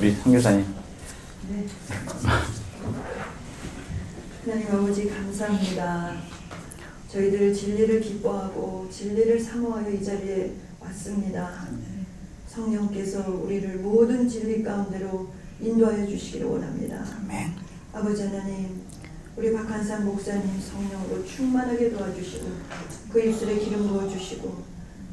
우리 선교사님. 네. 하나님 아버지 감사합니다. 저희들 진리를 기뻐하고 진리를 사모하여 이 자리에 왔습니다. 성령께서 우리를 모든 진리 가운데로 인도하여 주시기를 원합니다. 아멘. 아버지 하나님, 우리 박한상 목사님 성령으로 충만하게 도와주시고 그 입술에 기름 부어주시고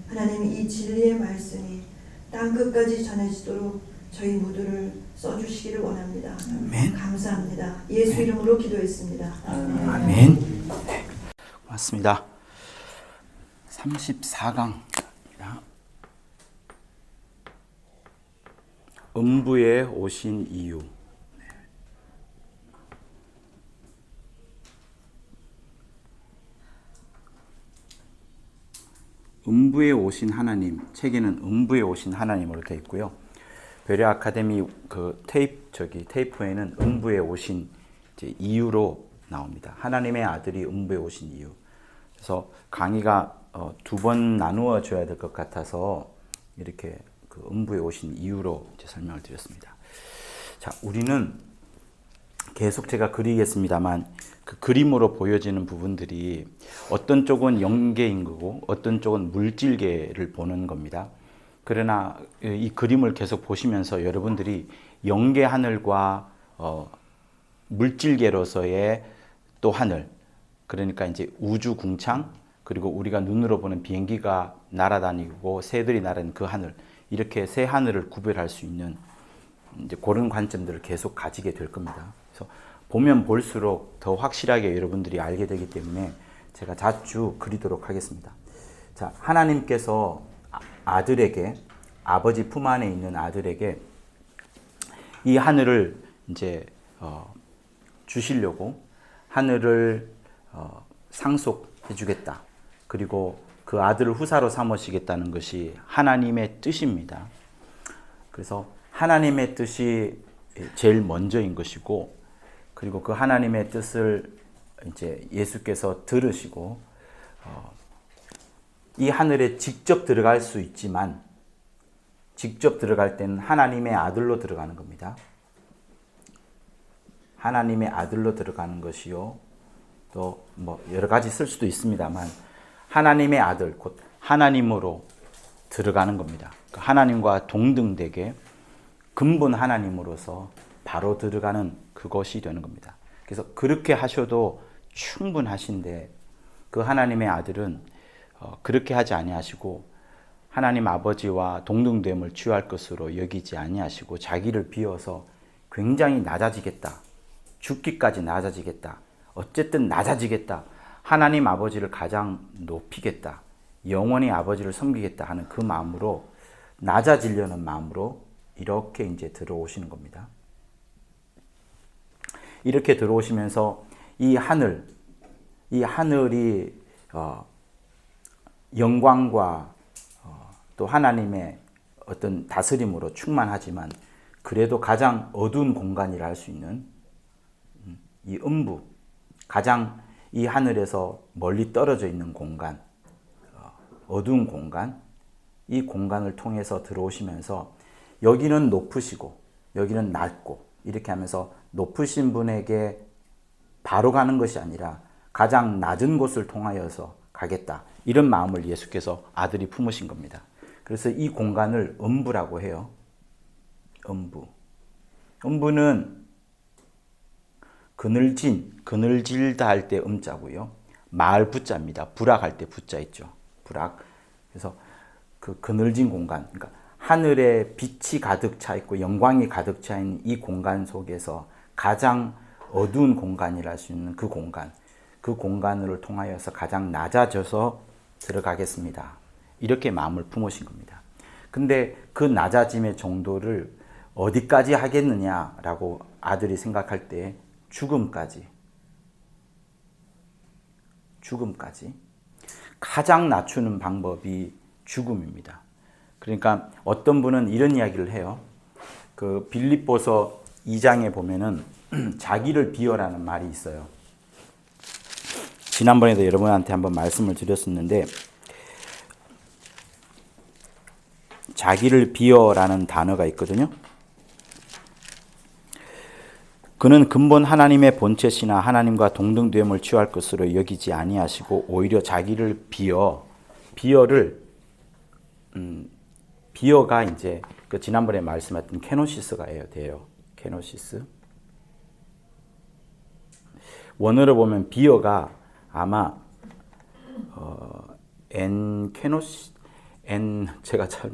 하나님 이 진리의 말씀이 땅끝까지 전해지도록 저희 모두를 써주시기를 원합니다. 아멘. 감사합니다. 예수 이름으로 기도했습니다. 아멘. 네. 고맙습니다. 34강 음부에 오신 이유. 음부에 오신 하나님, 책에는 음부에 오신 하나님으로 되어 있고요. 베레 아카데미 그 테이프에는 음부에 오신 이제 이유로 나옵니다. 하나님의 아들이 음부에 오신 이유. 그래서 강의가 두 번 나누어져야 될 것 같아서 이렇게 그 음부에 오신 이유로 이제 설명을 드렸습니다. 자, 우리는 계속 제가 그리겠습니다만 그 그림으로 보여지는 부분들이 어떤 쪽은 영계인 거고 어떤 쪽은 물질계를 보는 겁니다. 그러나 이 그림을 계속 보시면서 여러분들이 영계 하늘과 물질계로서의 또 하늘, 그러니까 이제 우주 궁창, 그리고 우리가 눈으로 보는 비행기가 날아다니고 새들이 날아다니는 그 하늘, 이렇게 세 하늘을 구별할 수 있는 이제 그런 관점들을 계속 가지게 될 겁니다. 그래서 보면 볼수록 더 확실하게 여러분들이 알게 되기 때문에 제가 자주 그리도록 하겠습니다. 자, 하나님께서 아들에게, 아버지 품 안에 있는 아들에게 이 하늘을 이제 주시려고 하늘을 상속해 주겠다. 그리고 그 아들을 후사로 삼으시겠다는 것이 하나님의 뜻입니다. 그래서 하나님의 뜻이 제일 먼저인 것이고, 그리고 그 하나님의 뜻을 이제 예수께서 들으시고 이 하늘에 직접 들어갈 수 있지만 직접 들어갈 때는 하나님의 아들로 들어가는 겁니다. 하나님의 아들로 들어가는 것이요. 또 뭐 여러 가지 쓸 수도 있습니다만 하나님의 아들, 곧 하나님으로 들어가는 겁니다. 하나님과 동등되게 근본 하나님으로서 바로 들어가는 그것이 되는 겁니다. 그래서 그렇게 하셔도 충분하신데 그 하나님의 아들은 그렇게 하지 아니하시고 하나님 아버지와 동등됨을 취할 것으로 여기지 아니하시고 자기를 비워서 굉장히 낮아지겠다. 죽기까지 낮아지겠다. 어쨌든 낮아지겠다. 하나님 아버지를 가장 높이겠다. 영원히 아버지를 섬기겠다 하는 그 마음으로, 낮아지려는 마음으로 이렇게 이제 들어오시는 겁니다. 이렇게 들어오시면서 이 하늘이 영광과 또 하나님의 어떤 다스림으로 충만하지만 그래도 가장 어두운 공간이라 할 수 있는 이 음부, 가장 이 하늘에서 멀리 떨어져 있는 공간, 어두운 공간, 이 공간을 통해서 들어오시면서 여기는 높으시고 여기는 낮고 이렇게 하면서 높으신 분에게 바로 가는 것이 아니라 가장 낮은 곳을 통하여서 가겠다. 이런 마음을 예수께서 아들이 품으신 겁니다. 그래서 이 공간을 음부라고 해요. 음부. 음부는 그늘질다 할 때 음자고요. 마을 부자입니다. 부락할 때 부자 있죠. 부락. 그래서 그 그늘진 공간, 그러니까 하늘에 빛이 가득 차 있고 영광이 가득 차 있는 이 공간 속에서 가장 어두운 공간이라 할 수 있는 그 공간, 그 공간을 통하여서 가장 낮아져서 들어가겠습니다. 이렇게 마음을 품으신 겁니다. 근데 그 낮아짐의 정도를 어디까지 하겠느냐라고 아들이 생각할 때 죽음까지 가장 낮추는 방법이 죽음입니다. 그러니까 어떤 분은 이런 이야기를 해요. 그 빌립보서 2장에 보면은 자기를 비워라는 말이 있어요. 지난번에도 여러분한테 한번 말씀을 드렸었는데 자기를 비워라는 단어가 있거든요. 그는 근본 하나님의 본체시나 하나님과 동등됨을 취할 것으로 여기지 아니하시고 오히려 자기를 비어가 이제 그 지난번에 말씀했던 케노시스가 돼요. 케노시스. 원어로 보면 비어가 아마 제가 잘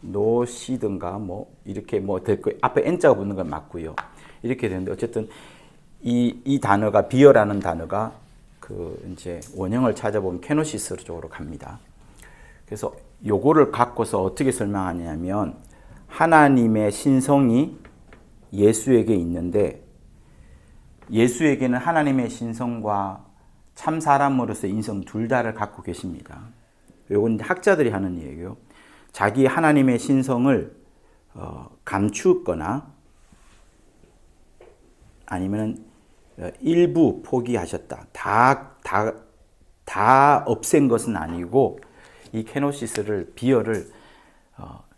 엔케노시든가 뭐 이렇게 뭐 앞에 N자가 붙는 건 맞고요. 이렇게 되는데 어쨌든 이 단어가 비어라는 단어가 그 이제 원형을 찾아보면 케노시스 쪽으로 갑니다. 그래서 요거를 갖고서 어떻게 설명하냐면 하나님의 신성이 예수에게 있는데 예수에게는 하나님의 신성과 참 사람으로서의 인성 둘 다를 갖고 계십니다. 요건 학자들이 하는 얘기예요. 자기 하나님의 신성을 감추거나 아니면 일부 포기하셨다. 다 없앤 것은 아니고 이 케노시스를 비어를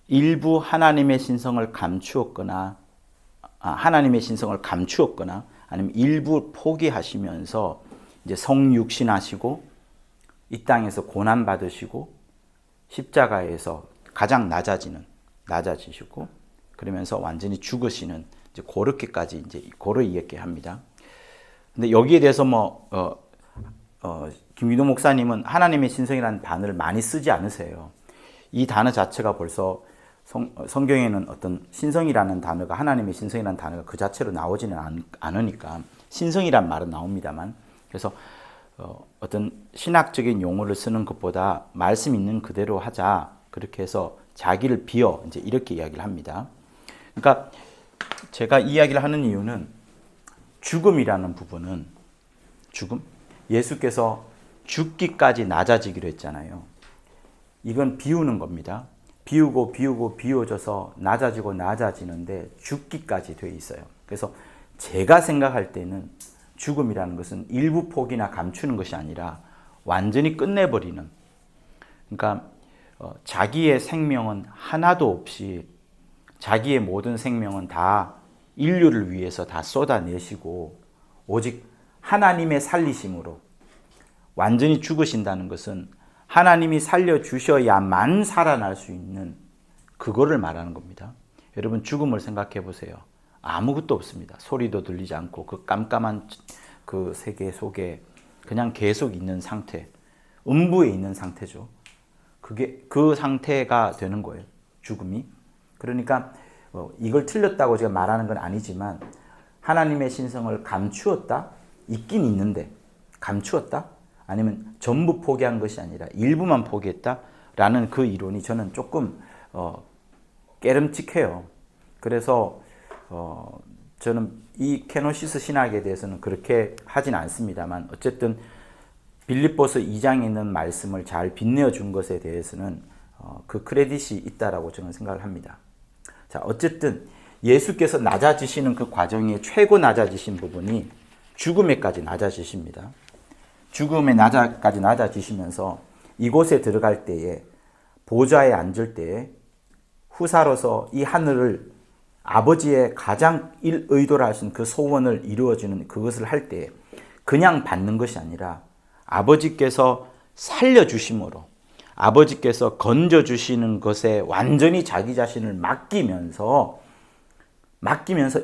일부 하나님의 신성을 감추었거나 아니면 일부 포기하시면서 이제 성육신하시고 이 땅에서 고난 받으시고 십자가에서 가장 낮아지시고 그러면서 완전히 죽으시는 이제 그렇게까지 이제 고를 이야기합니다. 근데 여기에 대해서 김기도 목사님은 하나님의 신성이라는 단어를 많이 쓰지 않으세요. 이 단어 자체가 벌써 성경에는 어떤 신성이라는 단어가 하나님의 신성이라는 단어가 그 자체로 나오지는 않으니까 신성이란 말은 나옵니다만 그래서 어떤 신학적인 용어를 쓰는 것보다 말씀 있는 그대로 하자 그렇게 해서 자기를 비어 이제 이렇게 이야기를 합니다. 그러니까 제가 이야기를 하는 이유는 죽음이라는 부분은 예수께서 죽기까지 낮아지기로 했잖아요. 이건 비우는 겁니다. 비워져서 낮아지는데 죽기까지 돼 있어요. 그래서 제가 생각할 때는 죽음이라는 것은 일부 포기나 감추는 것이 아니라 완전히 끝내버리는, 그러니까 자기의 생명은 하나도 없이 자기의 모든 생명은 다 인류를 위해서 다 쏟아내시고 오직 하나님의 살리심으로 완전히 죽으신다는 것은 하나님이 살려주셔야만 살아날 수 있는 그거를 말하는 겁니다. 여러분 죽음을 생각해 보세요. 아무것도 없습니다. 소리도 들리지 않고 그 깜깜한 그 세계 속에 그냥 계속 있는 상태, 음부에 있는 상태죠. 그 상태가 되는 거예요. 죽음이. 그러니까 이걸 틀렸다고 제가 말하는 건 아니지만 하나님의 신성을 감추었다? 있긴 있는데 감추었다? 아니면 전부 포기한 것이 아니라 일부만 포기했다라는 그 이론이 저는 조금 깨름칙해요. 그래서 저는 이 케노시스 신학에 대해서는 그렇게 하진 않습니다만 어쨌든 빌립보서 2장에 있는 말씀을 잘 빛내어 준 것에 대해서는 그 크레딧이 있다라고 저는 생각을 합니다. 자, 어쨌든 예수께서 낮아지시는 그 과정의 최고 낮아지신 부분이 죽음에까지 낮아지십니다. 죽음에까지 낮아지시면서 이곳에 들어갈 때에 보좌에 앉을 때에 후사로서 이 하늘을 아버지의 가장 의도로 하신 그 소원을 이루어주는 그것을 할 때 그냥 받는 것이 아니라 아버지께서 살려주심으로 아버지께서 건져주시는 것에 완전히 자기 자신을 맡기면서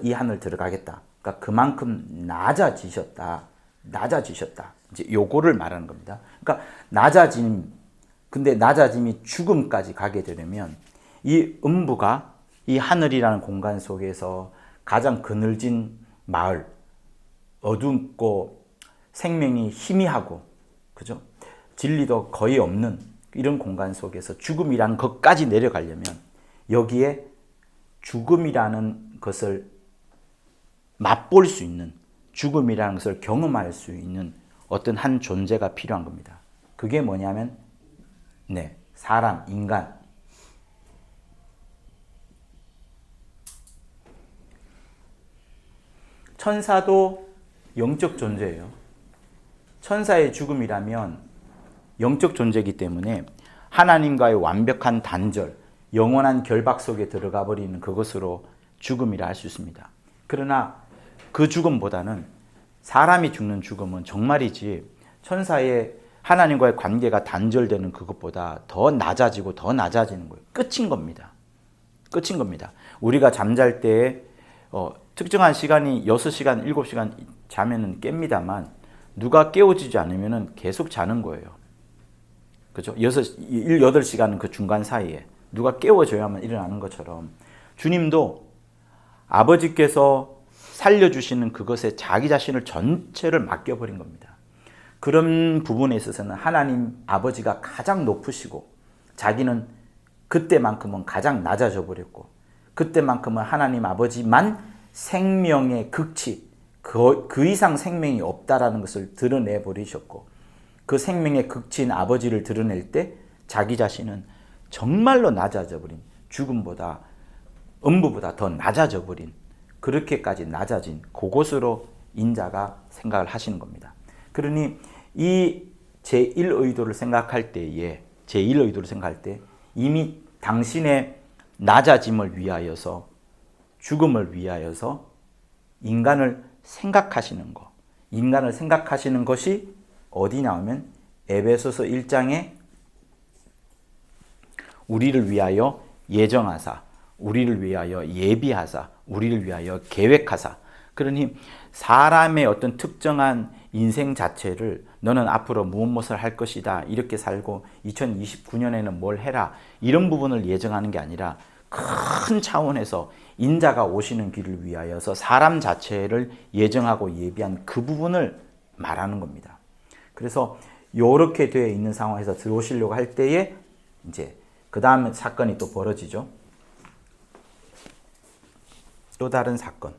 이 하늘 들어가겠다. 그러니까 그만큼 낮아지셨다. 이제 요거를 말하는 겁니다. 그러니까 근데 낮아짐이 죽음까지 가게 되려면 이 음부가 이 하늘이라는 공간 속에서 가장 그늘진 마을, 어둡고 생명이 희미하고, 그죠? 진리도 거의 없는 이런 공간 속에서 죽음이라는 것까지 내려가려면 여기에 죽음이라는 것을 맛볼 수 있는, 죽음이라는 것을 경험할 수 있는 어떤 한 존재가 필요한 겁니다. 그게 뭐냐면 사람, 인간. 천사도 영적 존재예요. 천사의 죽음이라면 영적 존재이기 때문에 하나님과의 완벽한 단절, 영원한 결박 속에 들어가 버리는 그것으로 죽음이라 할 수 있습니다. 그러나 그 죽음보다는 사람이 죽는 죽음은 정말이지 천사의 하나님과의 관계가 단절되는 그것보다 더 낮아지고 더 낮아지는 거예요. 끝인 겁니다. 끝인 겁니다. 우리가 잠잘 때 특정한 시간이 6시간, 7시간 자면은 깹니다만 누가 깨워지지 않으면은 계속 자는 거예요. 그죠? 8시간은 그 중간 사이에 누가 깨워줘야만 일어나는 것처럼 주님도 아버지께서 살려주시는 그것에 자기 자신을 전체를 맡겨버린 겁니다. 그런 부분에 있어서는 하나님 아버지가 가장 높으시고 자기는 그때만큼은 가장 낮아져 버렸고 그때만큼은 하나님 아버지만 생명의 극치 그 이상 생명이 없다라는 것을 드러내 버리셨고 그 생명의 극치인 아버지를 드러낼 때 자기 자신은 정말로 낮아져 버린 죽음보다 음부보다 더 낮아져 버린 그렇게까지 낮아진 그곳으로 인자가 생각을 하시는 겁니다. 그러니 이 제1의도를 생각할 때에 제1의도를 생각할 때 이미 당신의 낮아짐을 위하여서 죽음을 위하여서 인간을 생각하시는 것 인간을 생각하시는 것이 어디 나오면 에베소서 1장에 우리를 위하여 예정하사 우리를 위하여 예비하사 우리를 위하여 계획하사 그러니 사람의 어떤 특정한 인생 자체를 너는 앞으로 무엇을 할 것이다 이렇게 살고 2029년에는 뭘 해라 이런 부분을 예정하는 게 아니라 큰 차원에서 인자가 오시는 길을 위하여서 사람 자체를 예정하고 예비한 그 부분을 말하는 겁니다. 그래서 이렇게 되어 있는 상황에서 들어오시려고 할 때에 이제 그 다음 사건이 또 벌어지죠. 또 다른 사건.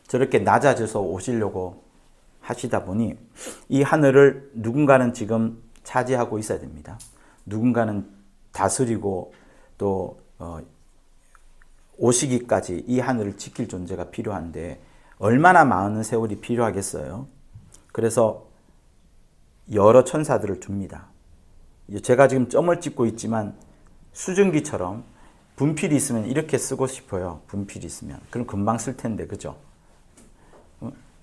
저렇게 낮아져서 오시려고 하시다 보니 이 하늘을 누군가는 지금 차지하고 있어야 됩니다. 누군가는 다스리고 또 오시기까지 이 하늘을 지킬 존재가 필요한데 얼마나 많은 세월이 필요하겠어요. 그래서 여러 천사들을 줍니다. 제가 지금 점을 찍고 있지만 수증기처럼 분필이 있으면 이렇게 쓰고 싶어요. 분필이 있으면. 그럼 금방 쓸 텐데 그죠?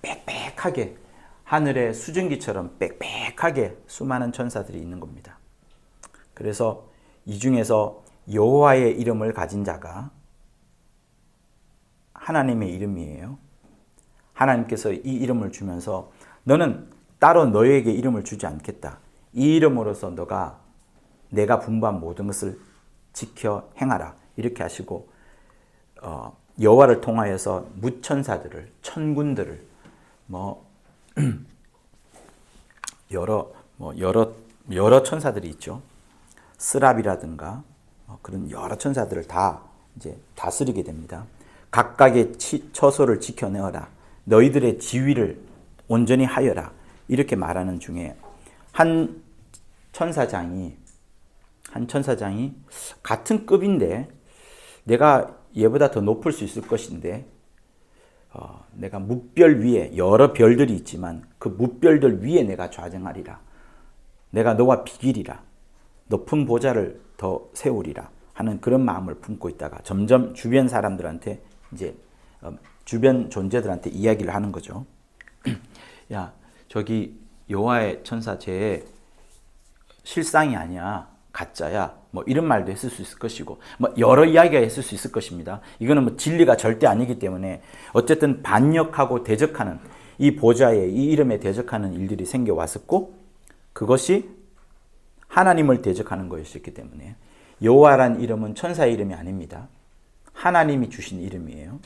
빽빽하게 하늘의 수증기처럼 빽빽하게 수많은 천사들이 있는 겁니다. 그래서 이 중에서 여호와의 이름을 가진 자가 하나님의 이름이에요. 하나님께서 이 이름을 주면서 너는 따로 너에게 이름을 주지 않겠다. 이 이름으로서 너가 내가 분부한 모든 것을 지켜 행하라. 이렇게 하시고 여호와를 통하여서 무천사들을 천군들을 여러 천사들이 있죠. 스랍이라든가 그런 여러 천사들을 다 이제 다스리게 됩니다. 각각의 처소를 지켜내어라. 너희들의 지위를 온전히 하여라. 이렇게 말하는 중에 한 천사장이 같은 급인데 내가 얘보다 더 높을 수 있을 것인데 내가 뭇별 위에 여러 별들이 있지만 그 뭇별들 위에 내가 좌정하리라. 내가 너와 비기리라. 높은 보좌를 더 세우리라 하는 그런 마음을 품고 있다가 점점 주변 사람들한테 이제 주변 존재들한테 이야기를 하는 거죠. 야, 저기 여호와의 천사 쟤 실상이 아니야. 가짜야. 뭐 이런 말도 했을 수 있을 것이고 뭐 여러 이야기가 있을 수 있을 것입니다. 이거는 뭐 진리가 절대 아니기 때문에 어쨌든 반역하고 대적하는 이 보좌에 이 이름에 대적하는 일들이 생겨 왔었고 그것이 하나님을 대적하는 것이었기 때문에 여호와란 이름은 천사의 이름이 아닙니다. 하나님이 주신 이름이에요.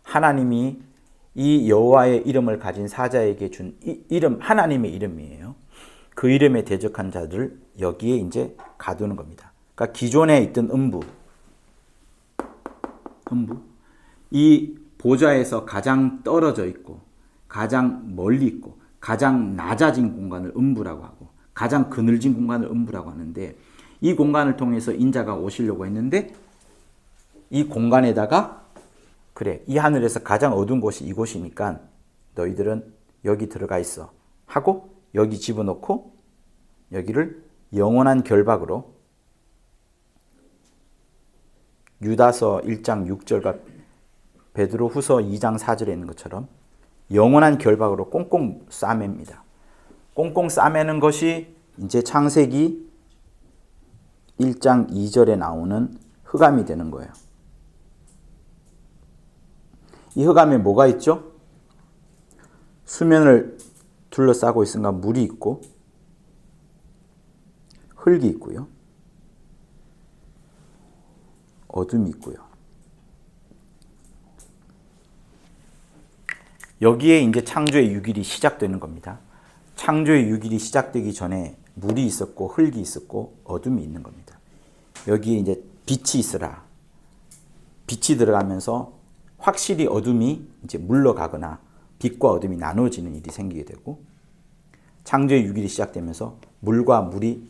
하나님이 이 여호와의 이름을 가진 사자에게 준 이 이름 하나님의 이름이에요. 그 이름에 대적한 자들 여기에 이제 가두는 겁니다. 그러니까 기존에 있던 음부 이 보좌에서 가장 떨어져 있고 가장 멀리 있고 가장 낮아진 공간을 음부라고 하고 가장 그늘진 공간을 음부라고 하는데 이 공간을 통해서 인자가 오시려고 했는데 이 공간에다가 그래 이 하늘에서 가장 어두운 곳이 이곳이니까 너희들은 여기 들어가 있어 하고 여기 집어넣고 여기를 영원한 결박으로 유다서 1장 6절과 베드로 후서 2장 4절에 있는 것처럼 영원한 결박으로 꽁꽁 싸맵니다. 꽁꽁 싸매는 것이 이제 창세기 1장 2절에 나오는 흑암이 되는 거예요. 이 흑암에 뭐가 있죠? 수면을 둘러싸고 있으니까 물이 있고 흙이 있고요. 어둠이 있고요. 여기에 이제 창조의 6일이 시작되는 겁니다. 창조의 6일이 시작되기 전에 물이 있었고 흙이 있었고 어둠이 있는 겁니다. 여기에 이제 빛이 있으라. 빛이 들어가면서 확실히 어둠이 이제 물러가거나 빛과 어둠이 나눠지는 일이 생기게 되고, 창조의 6일이 시작되면서 물과 물이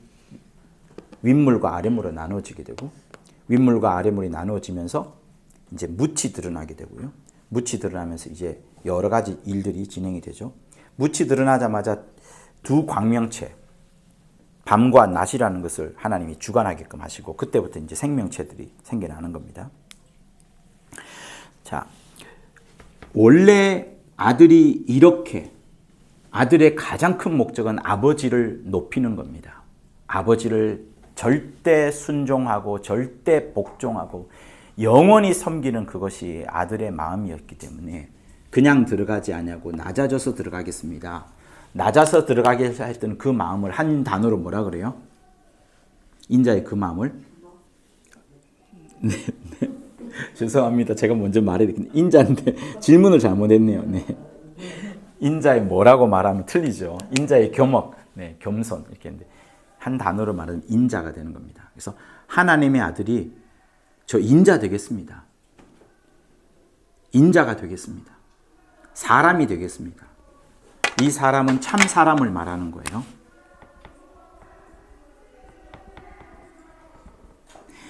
윗물과 아랫물로 나눠지게 되고, 윗물과 아랫물이 나눠지면서 이제 묻이 드러나게 되고요. 묻이 드러나면서 이제 여러 가지 일들이 진행이 되죠. 묻이 드러나자마자 두 광명체, 밤과 낮이라는 것을 하나님이 주관하게끔 하시고, 그때부터 이제 생명체들이 생겨나는 겁니다. 자, 원래 아들이 이렇게, 아들의 가장 큰 목적은 아버지를 높이는 겁니다. 아버지를 절대 순종하고 절대 복종하고 영원히 섬기는 그것이 아들의 마음이었기 때문에 그냥 들어가지 아니하고 낮아져서 들어가겠습니다. 낮아서 들어가게 했던 그 마음을 한 단어로 뭐라 그래요? 인자의 그 마음을? 네. 죄송합니다. 제가 먼저 말해드릴게요. 인자인데 질문을 잘못했네요. 네. 인자의 뭐라고 말하면 틀리죠. 인자의 겸허, 네, 겸손 이렇게 했는데 한 단어로 말하면 인자가 되는 겁니다. 그래서 하나님의 아들이 저 인자 되겠습니다. 인자가 되겠습니다. 사람이 되겠습니다. 이 사람은 참 사람을 말하는 거예요.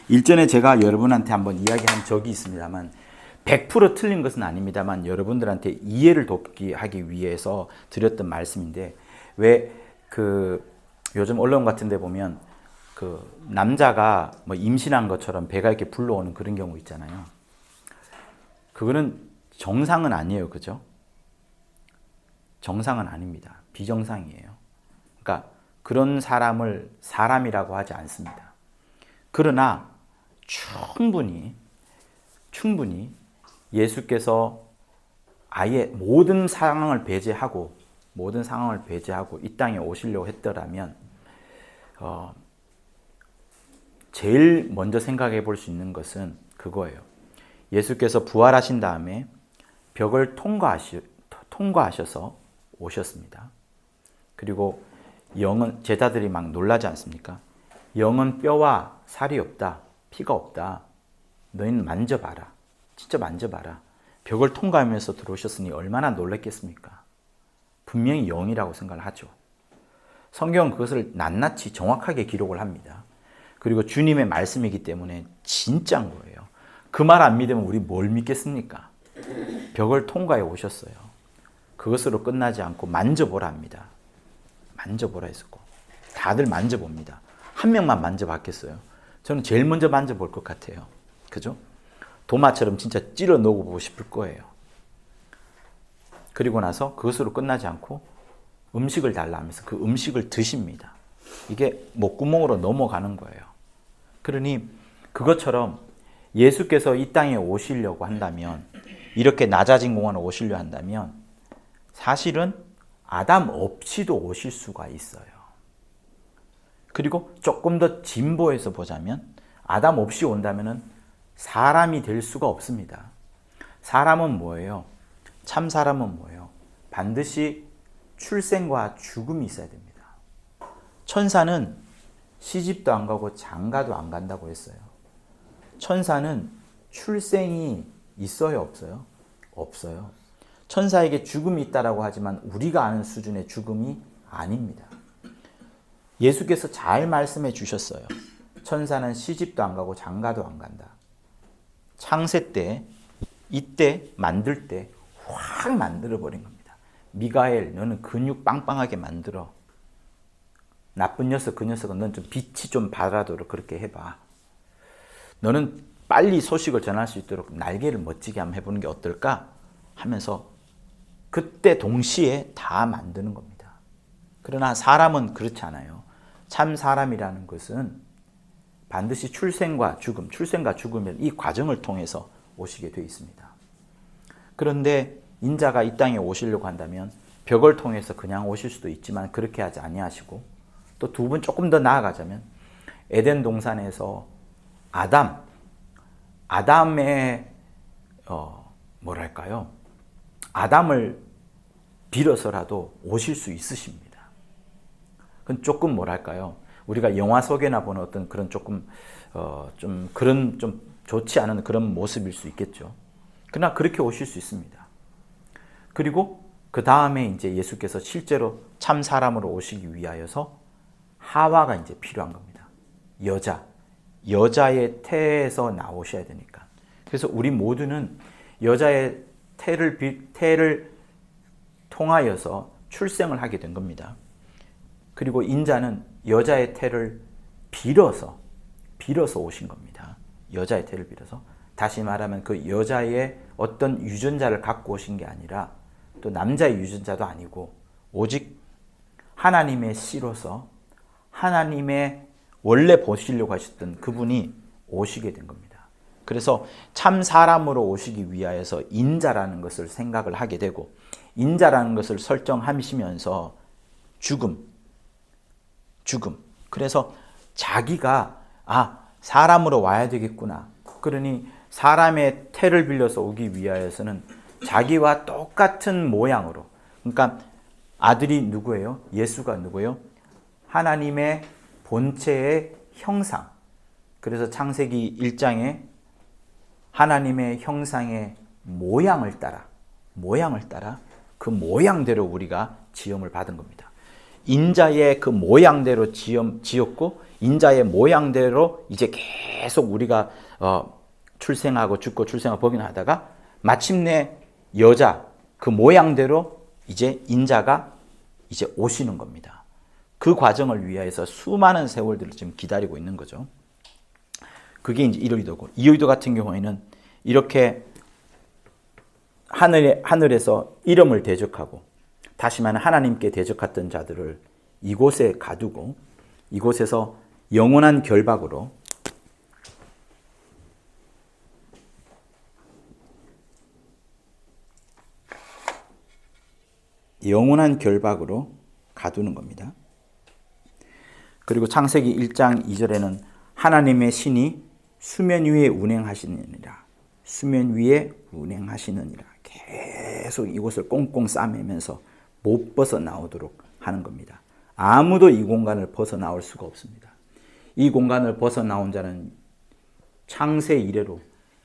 일전에 제가 여러분한테 한번 이야기한 적이 있습니다만 100% 틀린 것은 아닙니다만 여러분들한테 이해를 돕기 하기 위해서 드렸던 말씀인데, 왜 요즘 언론 같은 데 보면 그 남자가 뭐 임신한 것처럼 배가 이렇게 불러오는 그런 경우 있잖아요. 그거는 정상은 아니에요. 그죠? 정상은 아닙니다. 비정상이에요. 그러니까 그런 사람을 사람이라고 하지 않습니다. 그러나 충분히 예수께서 아예 모든 상황을 배제하고 이 땅에 오시려고 했더라면 제일 먼저 생각해 볼 수 있는 것은 그거예요. 예수께서 부활하신 다음에 벽을 통과하셔서 오셨습니다. 그리고 영은, 제자들이 막 놀라지 않습니까? 영은 뼈와 살이 없다, 피가 없다. 너희는 만져봐라. 진짜 만져봐라. 벽을 통과하면서 들어오셨으니 얼마나 놀랐겠습니까? 분명히 영이라고 생각을 하죠. 성경은 그것을 낱낱이 정확하게 기록을 합니다. 그리고 주님의 말씀이기 때문에 진짜인 거예요. 그 말 안 믿으면 우리 뭘 믿겠습니까? 벽을 통과해 오셨어요. 그것으로 끝나지 않고 만져보라 합니다. 만져보라 했었고 다들 만져봅니다. 한 명만 만져봤겠어요? 저는 제일 먼저 만져볼 것 같아요. 그죠? 도마처럼 진짜 찔러 넣어보고 싶을 거예요. 그리고 나서 그것으로 끝나지 않고 음식을 달라 하면서 그 음식을 드십니다. 이게 목구멍으로 넘어가는 거예요. 그러니 그것처럼 예수께서 이 땅에 오시려고 한다면, 이렇게 낮아진 공간에 오시려 한다면 사실은 아담 없이도 오실 수가 있어요. 그리고 조금 더 진보해서 보자면 아담 없이 온다면 사람이 될 수가 없습니다. 사람은 뭐예요? 참 사람은 뭐예요? 반드시 출생과 죽음이 있어야 됩니다. 천사는 시집도 안 가고 장가도 안 간다고 했어요. 천사는 출생이 있어요, 없어요? 없어요. 천사에게 죽음이 있다라고 하지만 우리가 아는 수준의 죽음이 아닙니다. 예수께서 잘 말씀해 주셨어요. 천사는 시집도 안 가고 장가도 안 간다. 창세 때, 이때 만들 때 확 만들어버린 겁니다. 미가엘, 너는 근육 빵빵하게 만들어. 나쁜 녀석, 그 녀석은 넌 좀 빛이 좀 바라도록 그렇게 해봐. 너는 빨리 소식을 전할 수 있도록 날개를 멋지게 한번 해보는 게 어떨까 하면서 그때 동시에 다 만드는 겁니다. 그러나 사람은 그렇지 않아요. 참 사람이라는 것은 반드시 출생과 죽음의 이 과정을 통해서 오시게 되어 있습니다. 그런데 인자가 이 땅에 오시려고 한다면 벽을 통해서 그냥 오실 수도 있지만 그렇게 하지 아니하시고, 또 두 분 조금 더 나아가자면 에덴 동산에서 아담의 아담을 빌어서라도 오실 수 있으십니다. 그건 조금 우리가 영화 속에나 보는 어떤 그런 좀 좋지 않은 그런 모습일 수 있겠죠. 그러나 그렇게 오실 수 있습니다. 그리고 그 다음에 이제 예수께서 실제로 참 사람으로 오시기 위하여서 하와가 이제 필요한 겁니다. 여자의 태에서 나오셔야 되니까. 그래서 우리 모두는 여자의 태를 통하여서 출생을 하게 된 겁니다. 그리고 인자는 여자의 태를 빌어서 오신 겁니다. 여자의 태를 빌어서. 다시 말하면 그 여자의 어떤 유전자를 갖고 오신 게 아니라 또 남자의 유전자도 아니고 오직 하나님의 씨로서 하나님의 원래 보시려고 하셨던 그분이 오시게 된 겁니다. 그래서 참 사람으로 오시기 위하여서 인자라는 것을 생각을 하게 되고, 인자라는 것을 설정하시면서 죽음. 그래서 자기가 사람으로 와야 되겠구나. 그러니 사람의 태를 빌려서 오기 위하여서는 자기와 똑같은 모양으로, 그러니까 아들이 누구예요? 예수가 누구예요? 하나님의 본체의 형상. 그래서 창세기 1장에 하나님의 형상의 모양을 따라 그 모양대로 우리가 지음을 받은 겁니다. 인자의 그 모양대로 지었고, 인자의 모양대로 이제 계속 우리가 출생하고 죽고 출생하고 복인하다가 마침내 여자 그 모양대로 이제 인자가 이제 오시는 겁니다. 그 과정을 위하여서 수많은 세월들을 지금 기다리고 있는 거죠. 그게 이제 1의도고, 2의도 같은 경우에는 이렇게 하늘에서 이름을 대적하고, 다시 말하면 하나님께 대적했던 자들을 이곳에 가두고, 이곳에서 영원한 결박으로 가두는 겁니다. 그리고 창세기 1장 2절에는 하나님의 신이 수면 위에 운행하시느니라. 계속 이곳을 꽁꽁 싸매면서 못 벗어나오도록 하는 겁니다. 아무도 이 공간을 벗어나올 수가 없습니다. 이 공간을 벗어나온 자는 창세 이래로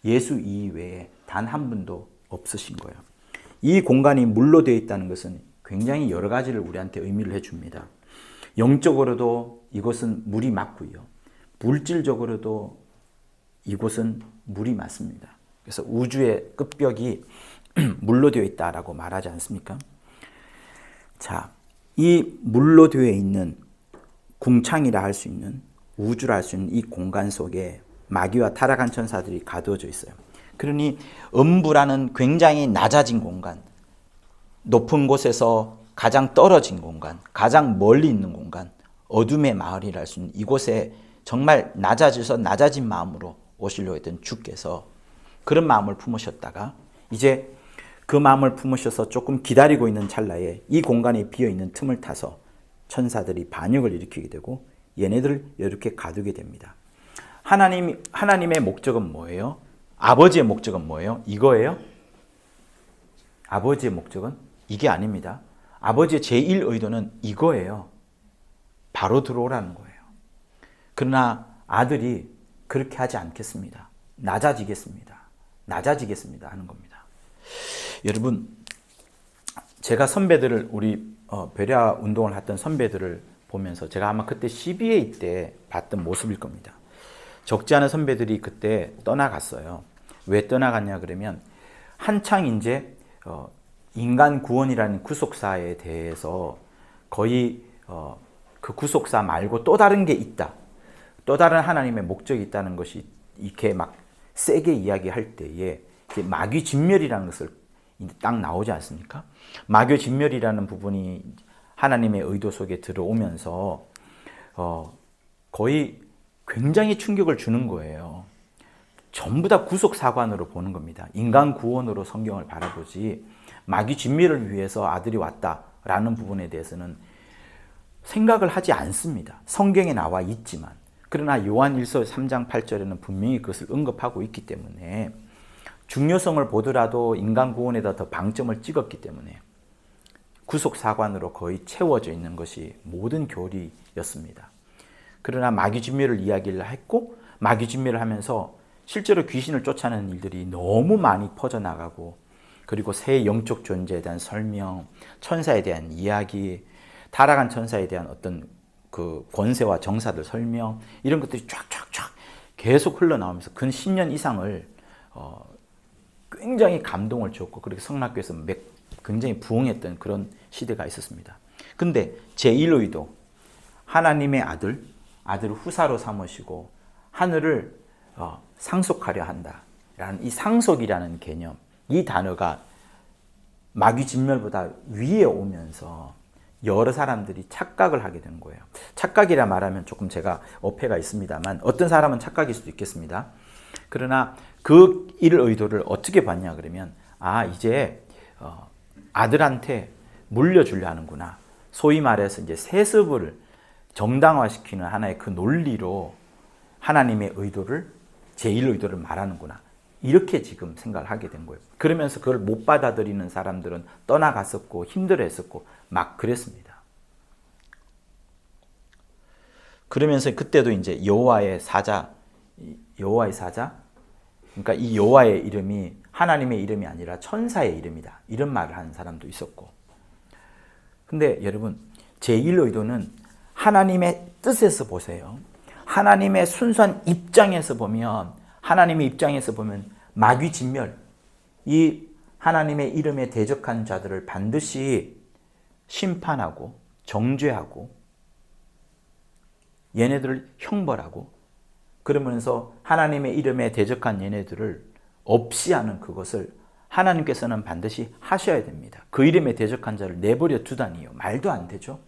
예수 이외에 단 한 분도 없으신 거예요. 이 공간이 물로 되어 있다는 것은 굉장히 여러 가지를 우리한테 의미를 해줍니다. 영적으로도 이곳은 물이 맞고요. 물질적으로도 이곳은 물이 맞습니다. 그래서 우주의 끝벽이 물로 되어 있다라고 말하지 않습니까? 자, 이 물로 되어 있는 궁창이라 할 수 있는, 우주라 할 수 있는 이 공간 속에 마귀와 타락한 천사들이 가두어져 있어요. 그러니 음부라는 굉장히 낮아진 공간, 높은 곳에서 가장 떨어진 공간, 가장 멀리 있는 공간, 어둠의 마을이라 할 수 있는 이곳에 정말 낮아진 마음으로 오시려고 했던 주께서 그런 마음을 품으셨다가 이제 그 마음을 품으셔서 조금 기다리고 있는 찰나에 이 공간이 비어있는 틈을 타서 천사들이 반역을 일으키게 되고 얘네들을 이렇게 가두게 됩니다. 하나님의 목적은 뭐예요? 아버지의 목적은 뭐예요? 이거예요? 아버지의 목적은 이게 아닙니다. 아버지의 제1의도는 이거예요. 바로 들어오라는 거예요. 그러나 아들이 그렇게 하지 않겠습니다. 낮아지겠습니다 하는 겁니다. 여러분, 제가 선배들을, 우리 베레아 운동을 했던 선배들을 보면서 제가 아마 그때 12회 때 봤던 모습일 겁니다. 적지 않은 선배들이 그때 떠나갔어요. 왜 떠나갔냐 그러면 한창 이제 인간 구원이라는 구속사에 대해서 거의 그 구속사 말고 또 다른 게 있다. 또 다른 하나님의 목적이 있다는 것이 이렇게 막 세게 이야기할 때에 마귀진멸이라는 것을 딱 나오지 않습니까? 마귀진멸이라는 부분이 하나님의 의도 속에 들어오면서 거의 굉장히 충격을 주는 거예요. 전부 다 구속사관으로 보는 겁니다. 인간 구원으로 성경을 바라보지 마귀진멸을 위해서 아들이 왔다라는 부분에 대해서는 생각을 하지 않습니다. 성경에 나와 있지만. 그러나 요한 1서 3장 8절에는 분명히 그것을 언급하고 있기 때문에 중요성을 보더라도 인간 구원에다 더 방점을 찍었기 때문에 구속사관으로 거의 채워져 있는 것이 모든 교리였습니다. 그러나 마귀진멸을 이야기를 했고 마귀진멸을 하면서 실제로 귀신을 쫓아내는 일들이 너무 많이 퍼져나가고 그리고 새 영적 존재에 대한 설명, 천사에 대한 이야기, 타락한 천사에 대한 어떤 그 권세와 정사들 설명 이런 것들이 쫙쫙쫙 계속 흘러나오면서 근 10년 이상을 굉장히 감동을 줬고 그렇게 성락교에서 굉장히 부흥했던 그런 시대가 있었습니다. 근데 제1의도 하나님의 아들을 후사로 삼으시고 하늘을 상속하려 한다라는 이 상속이라는 개념, 이 단어가 마귀진멸보다 위에 오면서 여러 사람들이 착각을 하게 되는 거예요. 착각이라 말하면 조금 제가 어폐가 있습니다만 어떤 사람은 착각일 수도 있겠습니다. 그러나 그 일 의도를 어떻게 봤냐 그러면 이제 아들한테 물려주려 하는구나. 소위 말해서 이제 세습을 정당화시키는 하나의 그 논리로 하나님의 의도를 제1의도를 말하는구나. 이렇게 지금 생각을 하게 된 거예요. 그러면서 그걸 못 받아들이는 사람들은 떠나갔었고 힘들어했었고 막 그랬습니다. 그러면서 그때도 이제 여호와의 사자, 그러니까 이 여호와의 이름이 하나님의 이름이 아니라 천사의 이름이다. 이런 말을 하는 사람도 있었고. 근데 여러분, 제1의도는 하나님의 뜻에서 보세요. 하나님의 순수한 입장에서 보면, 하나님의 입장에서 보면 마귀진멸, 이 하나님의 이름에 대적한 자들을 반드시 심판하고 정죄하고 얘네들을 형벌하고 그러면서 하나님의 이름에 대적한 얘네들을 없이 하는 그것을 하나님께서는 반드시 하셔야 됩니다. 그 이름에 대적한 자를 내버려 두다니요. 말도 안 되죠.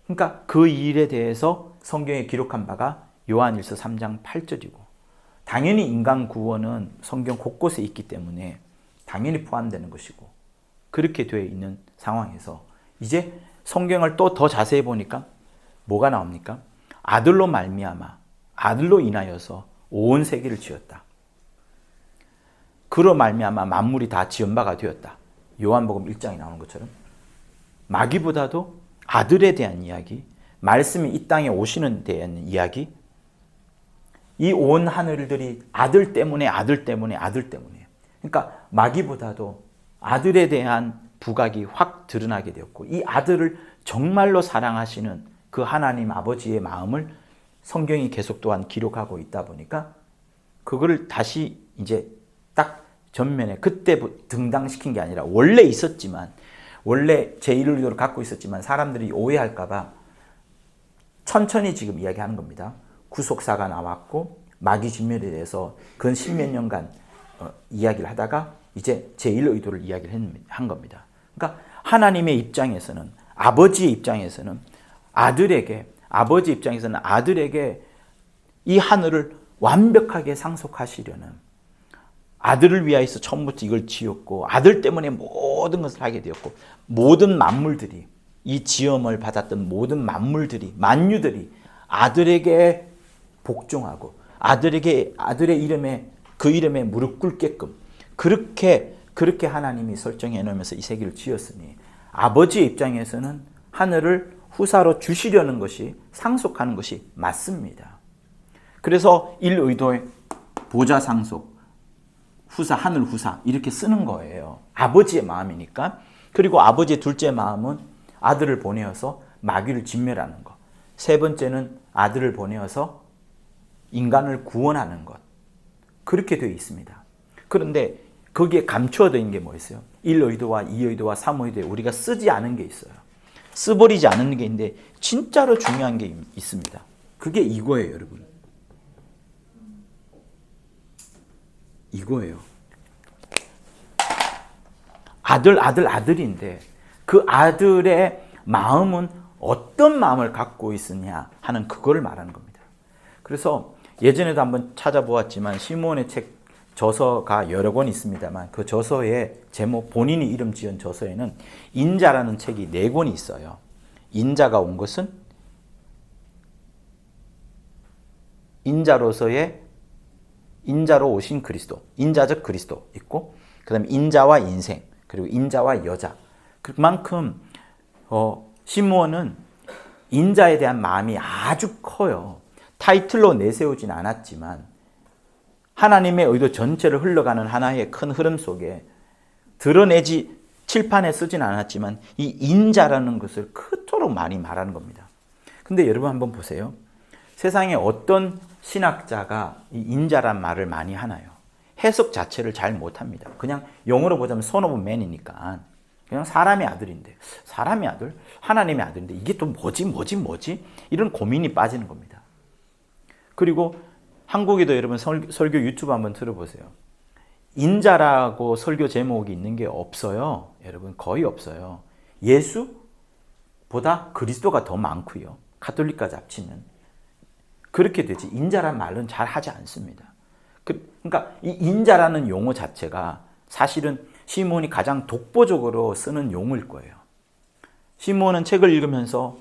그러니까 그 일에 대해서 성경에 기록한 바가 요한일서 3장 8절이고 당연히 인간 구원은 성경 곳곳에 있기 때문에 당연히 포함되는 것이고 그렇게 되어 있는 상황에서 이제 성경을 또 더 자세히 보니까 뭐가 나옵니까? 아들로 말미암아 아들로 인하여서 온 세계를 지었다. 그로 말미암아 만물이 다 지은 바가 되었다. 요한복음 1장에 나오는 것처럼 마귀보다도 아들에 대한 이야기, 말씀이 이 땅에 오시는 데 대한 이야기, 이 온 하늘들이 아들 때문에 그러니까 마귀보다도 아들에 대한 부각이 확 드러나게 되었고 이 아들을 정말로 사랑하시는 그 하나님 아버지의 마음을 성경이 계속 또한 기록하고 있다 보니까 그거를 다시 이제 딱 전면에 그때 등장시킨 게 아니라 원래 있었지만 원래 제1의도를 갖고 있었지만 사람들이 오해할까 봐 천천히 지금 이야기하는 겁니다. 구속사가 나왔고 마귀진멸에 대해서 근 10몇 년간 이야기를 하다가 이제 제1의도를 이야기를 한 겁니다. 그러니까 하나님의 입장에서는 아버지의 입장에서는 아들에게 이 하늘을 완벽하게 상속하시려는 아들을 위하여서 처음부터 이걸 지었고 아들 때문에 모든 것을 하게 되었고 모든 만물들이 이 지음을 받았던 모든 만유들이 아들에게 복종하고 아들의 이름에 그 이름에 무릎 꿇게끔 그렇게 하나님이 설정해 놓으면서 이 세계를 지었으니 아버지의 입장에서는 하늘을 후사로 주시려는 것이 상속하는 것이 맞습니다. 그래서 일의도의 보좌 상속, 후사, 하늘 후사 이렇게 쓰는 거예요. 아버지의 마음이니까. 그리고 아버지의 둘째 마음은 아들을 보내어서 마귀를 진멸하는 것. 세 번째는 아들을 보내어서 인간을 구원하는 것. 그렇게 되어 있습니다. 그런데 거기에 감추어져 있는 게 뭐 있어요? 1의도와 2의도와 3의도에 우리가 쓰지 않은 게 있어요. 써버리지 않은 게 있는데 진짜로 중요한 게 있습니다. 그게 이거예요, 여러분. 이거예요. 아들인데 그 아들의 마음은 어떤 마음을 갖고 있으냐 하는 그거를 말하는 겁니다. 그래서 예전에도 한번 찾아보았지만 시몬의 책 저서가 여러 권 있습니다만 그 저서의 제목, 본인이 이름 지은 저서에는 인자라는 책이 4권이 있어요. 인자가 온 것은 인자로 오신 그리스도, 인자적 그리스도 있고, 그 다음에 인자와 인생, 그리고 인자와 여자. 그만큼 시므온은 인자에 대한 마음이 아주 커요. 타이틀로 내세우진 않았지만 하나님의 의도 전체를 흘러가는 하나의 큰 흐름 속에 드러내지 칠판에 쓰진 않았지만 이 인자라는 것을 그토록 많이 말하는 겁니다. 근데 여러분 한번 보세요. 세상에 어떤 신학자가 이 인자란 말을 많이 하나요? 해석 자체를 잘 못합니다. 그냥 영어로 보자면 son of man이니까 그냥 사람의 아들인데, 사람의 아들? 하나님의 아들인데 이게 또 뭐지? 이런 고민이 빠지는 겁니다. 그리고 한국에도 여러분 설교 유튜브 한번 들어보세요. 인자라고 설교 제목이 있는 게 없어요. 여러분 거의 없어요. 예수보다 그리스도가 더 많고요. 가톨릭까지 합치면. 그렇게 되지 인자란 말은 잘 하지 않습니다. 그러니까 이 인자라는 용어 자체가 사실은 시몬이 가장 독보적으로 쓰는 용어일 거예요. 시몬은 책을 읽으면서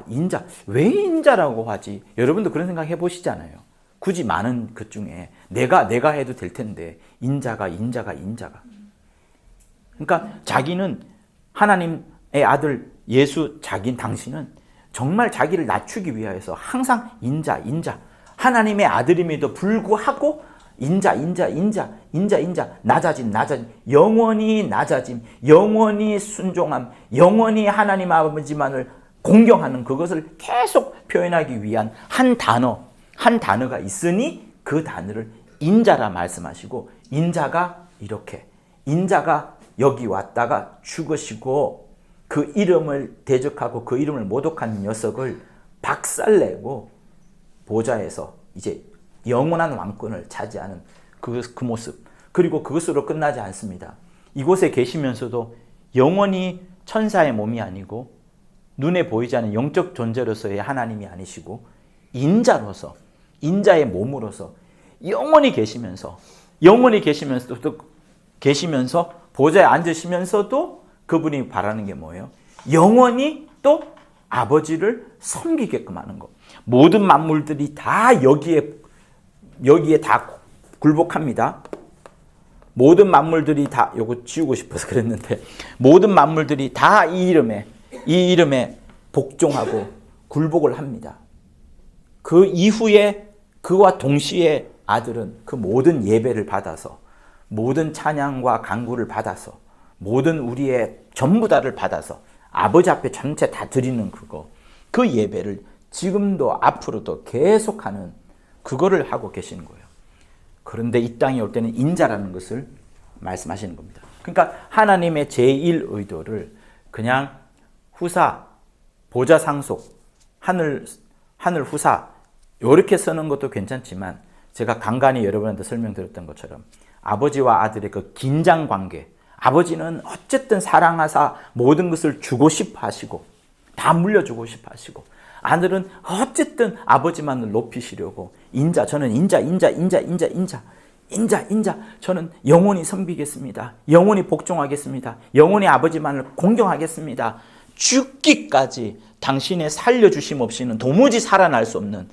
인자, 왜 인자라고 하지? 여러분도 그런 생각 해보시잖아요. 굳이 많은 것 중에 내가 해도 될 텐데 인자가. 그러니까 자기는 하나님의 아들 예수 당신은 정말 자기를 낮추기 위해서 항상 인자. 하나님의 아들임에도 불구하고 인자. 낮아짐. 영원히 낮아짐. 영원히 순종함. 영원히 하나님 아버지만을 공경하는 그것을 계속 표현하기 위한 한 단어가 있으니 그 단어를 인자라 말씀하시고 인자가 여기 왔다가 죽으시고 그 이름을 대적하고 그 이름을 모독한 녀석을 박살내고 보좌에서 이제 영원한 왕권을 차지하는 그 모습. 그리고 그것으로 끝나지 않습니다. 이곳에 계시면서도 영원히 천사의 몸이 아니고 눈에 보이지 않는 영적 존재로서의 하나님이 아니시고 인자의 몸으로서 영원히 계시면서 보좌에 앉으시면서도 그분이 바라는 게 뭐예요? 영원히 또 아버지를 섬기게끔 하는 것. 모든 만물들이 다 여기에 다 굴복합니다. 모든 만물들이 다, 요거 지우고 싶어서 그랬는데, 모든 만물들이 다 이 이름에 복종하고 굴복을 합니다. 그 이후에 그와 동시에 아들은 그 모든 예배를 받아서, 모든 찬양과 간구를 받아서, 모든 우리의 전부 다를 받아서 아버지 앞에 전체 다 드리는 그 예배를 지금도 앞으로도 계속하는 그거를 하고 계시는 거예요. 그런데 이 땅에 올 때는 인자라는 것을 말씀하시는 겁니다. 그러니까 하나님의 제1 의도를 그냥 후사, 보좌 상속, 하늘 후사 이렇게 쓰는 것도 괜찮지만 제가 간간히 여러분한테 설명드렸던 것처럼 아버지와 아들의 그 긴장 관계, 아버지는 어쨌든 사랑하사 모든 것을 주고 싶어 하시고 다 물려주고 싶어 하시고 아들은 어쨌든 아버지만을 높이시려고 저는 인자 저는 영원히 섬기겠습니다. 영원히 복종하겠습니다. 영원히 아버지만을 공경하겠습니다. 죽기까지 당신의 살려주심 없이는 도무지 살아날 수 없는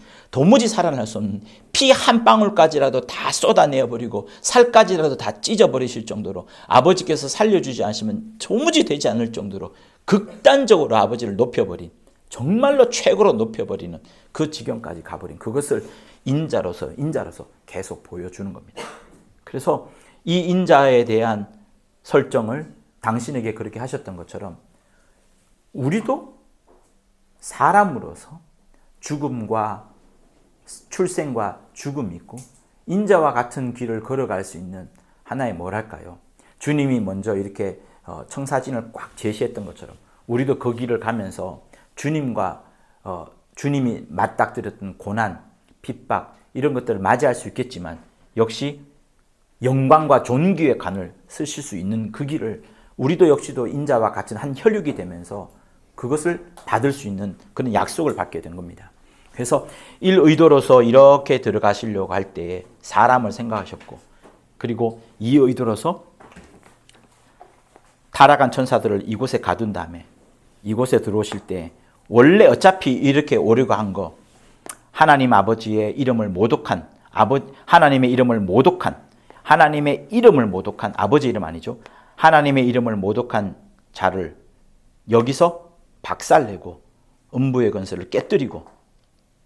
피 한 방울까지라도 다 쏟아내어버리고 살까지라도 다 찢어버리실 정도로 아버지께서 살려주지 않으시면 도무지 되지 않을 정도로 극단적으로 아버지를 높여버린, 정말로 최고로 높여버리는 그 지경까지 가버린 그것을 인자로서 계속 보여주는 겁니다. 그래서 이 인자에 대한 설정을 당신에게 그렇게 하셨던 것처럼 우리도 사람으로서 죽음과 출생과 죽음이 있고 인자와 같은 길을 걸어갈 수 있는 하나의 뭐랄까요? 주님이 먼저 이렇게 청사진을 꽉 제시했던 것처럼 우리도 그 길을 가면서 주님과 주님이 맞닥뜨렸던 고난, 핍박 이런 것들을 맞이할 수 있겠지만 역시 영광과 존귀의 간을 쓰실 수 있는 그 길을 우리도 역시도 인자와 같은 한 혈육이 되면서 그것을 받을 수 있는 그런 약속을 받게 된 겁니다. 그래서 일의도로서 이렇게 들어가시려고 할 때에 사람을 생각하셨고, 그리고 이의도로서 타락한 천사들을 이곳에 가둔 다음에 이곳에 들어오실 때 원래 어차피 이렇게 오려고 한 거, 하나님 아버지의 이름을 모독한, 하나님의 이름을 모독한, 하나님의 이름을 모독한, 아버지 이름 아니죠, 하나님의 이름을 모독한 자를 여기서 박살내고 음부의 권세를 깨뜨리고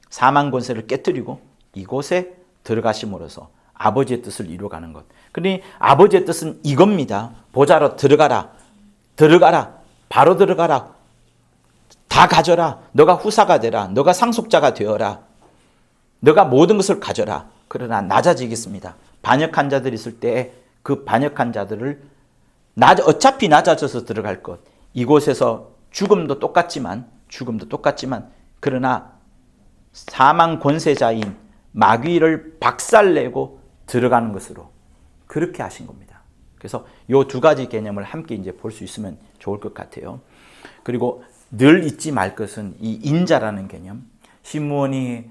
사망 권세를 깨뜨리고 이곳에 들어가심으로써 아버지의 뜻을 이루어가는 것. 그러니 아버지의 뜻은 이겁니다. 보좌로 들어가라. 들어가라. 바로 들어가라. 다 가져라. 너가 후사가 되라. 너가 상속자가 되어라. 너가 모든 것을 가져라. 그러나 낮아지겠습니다. 반역한 자들이 있을 때 그 반역한 자들을 어차피 낮아져서 들어갈 것. 이곳에서 죽음도 똑같지만 그러나 사망 권세자인 마귀를 박살내고 들어가는 것으로 그렇게 하신 겁니다. 그래서 이 두 가지 개념을 함께 이제 볼 수 있으면 좋을 것 같아요. 그리고 늘 잊지 말 것은 이 인자라는 개념. 신무원이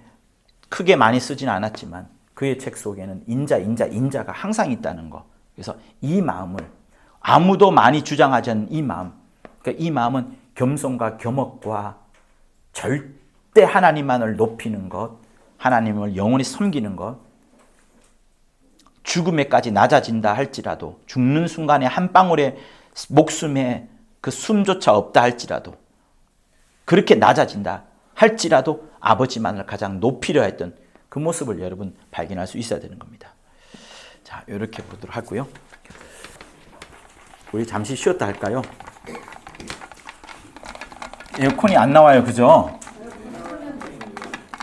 크게 많이 쓰지는 않았지만 그의 책 속에는 인자가 항상 있다는 거. 그래서 이 마음을 아무도 많이 주장하지 않는 이 마음. 그러니까 이 마음은 겸손과 겸허과 절대 하나님만을 높이는 것, 하나님을 영원히 섬기는 것, 죽음에까지 낮아진다 할지라도, 죽는 순간에 한 방울의 목숨에 그 숨조차 없다 할지라도, 그렇게 낮아진다 할지라도 아버지만을 가장 높이려 했던 그 모습을 여러분 발견할 수 있어야 되는 겁니다. 자, 이렇게 보도록 하고요. 우리 잠시 쉬었다 할까요? 에어컨이 안 나와요, 그죠?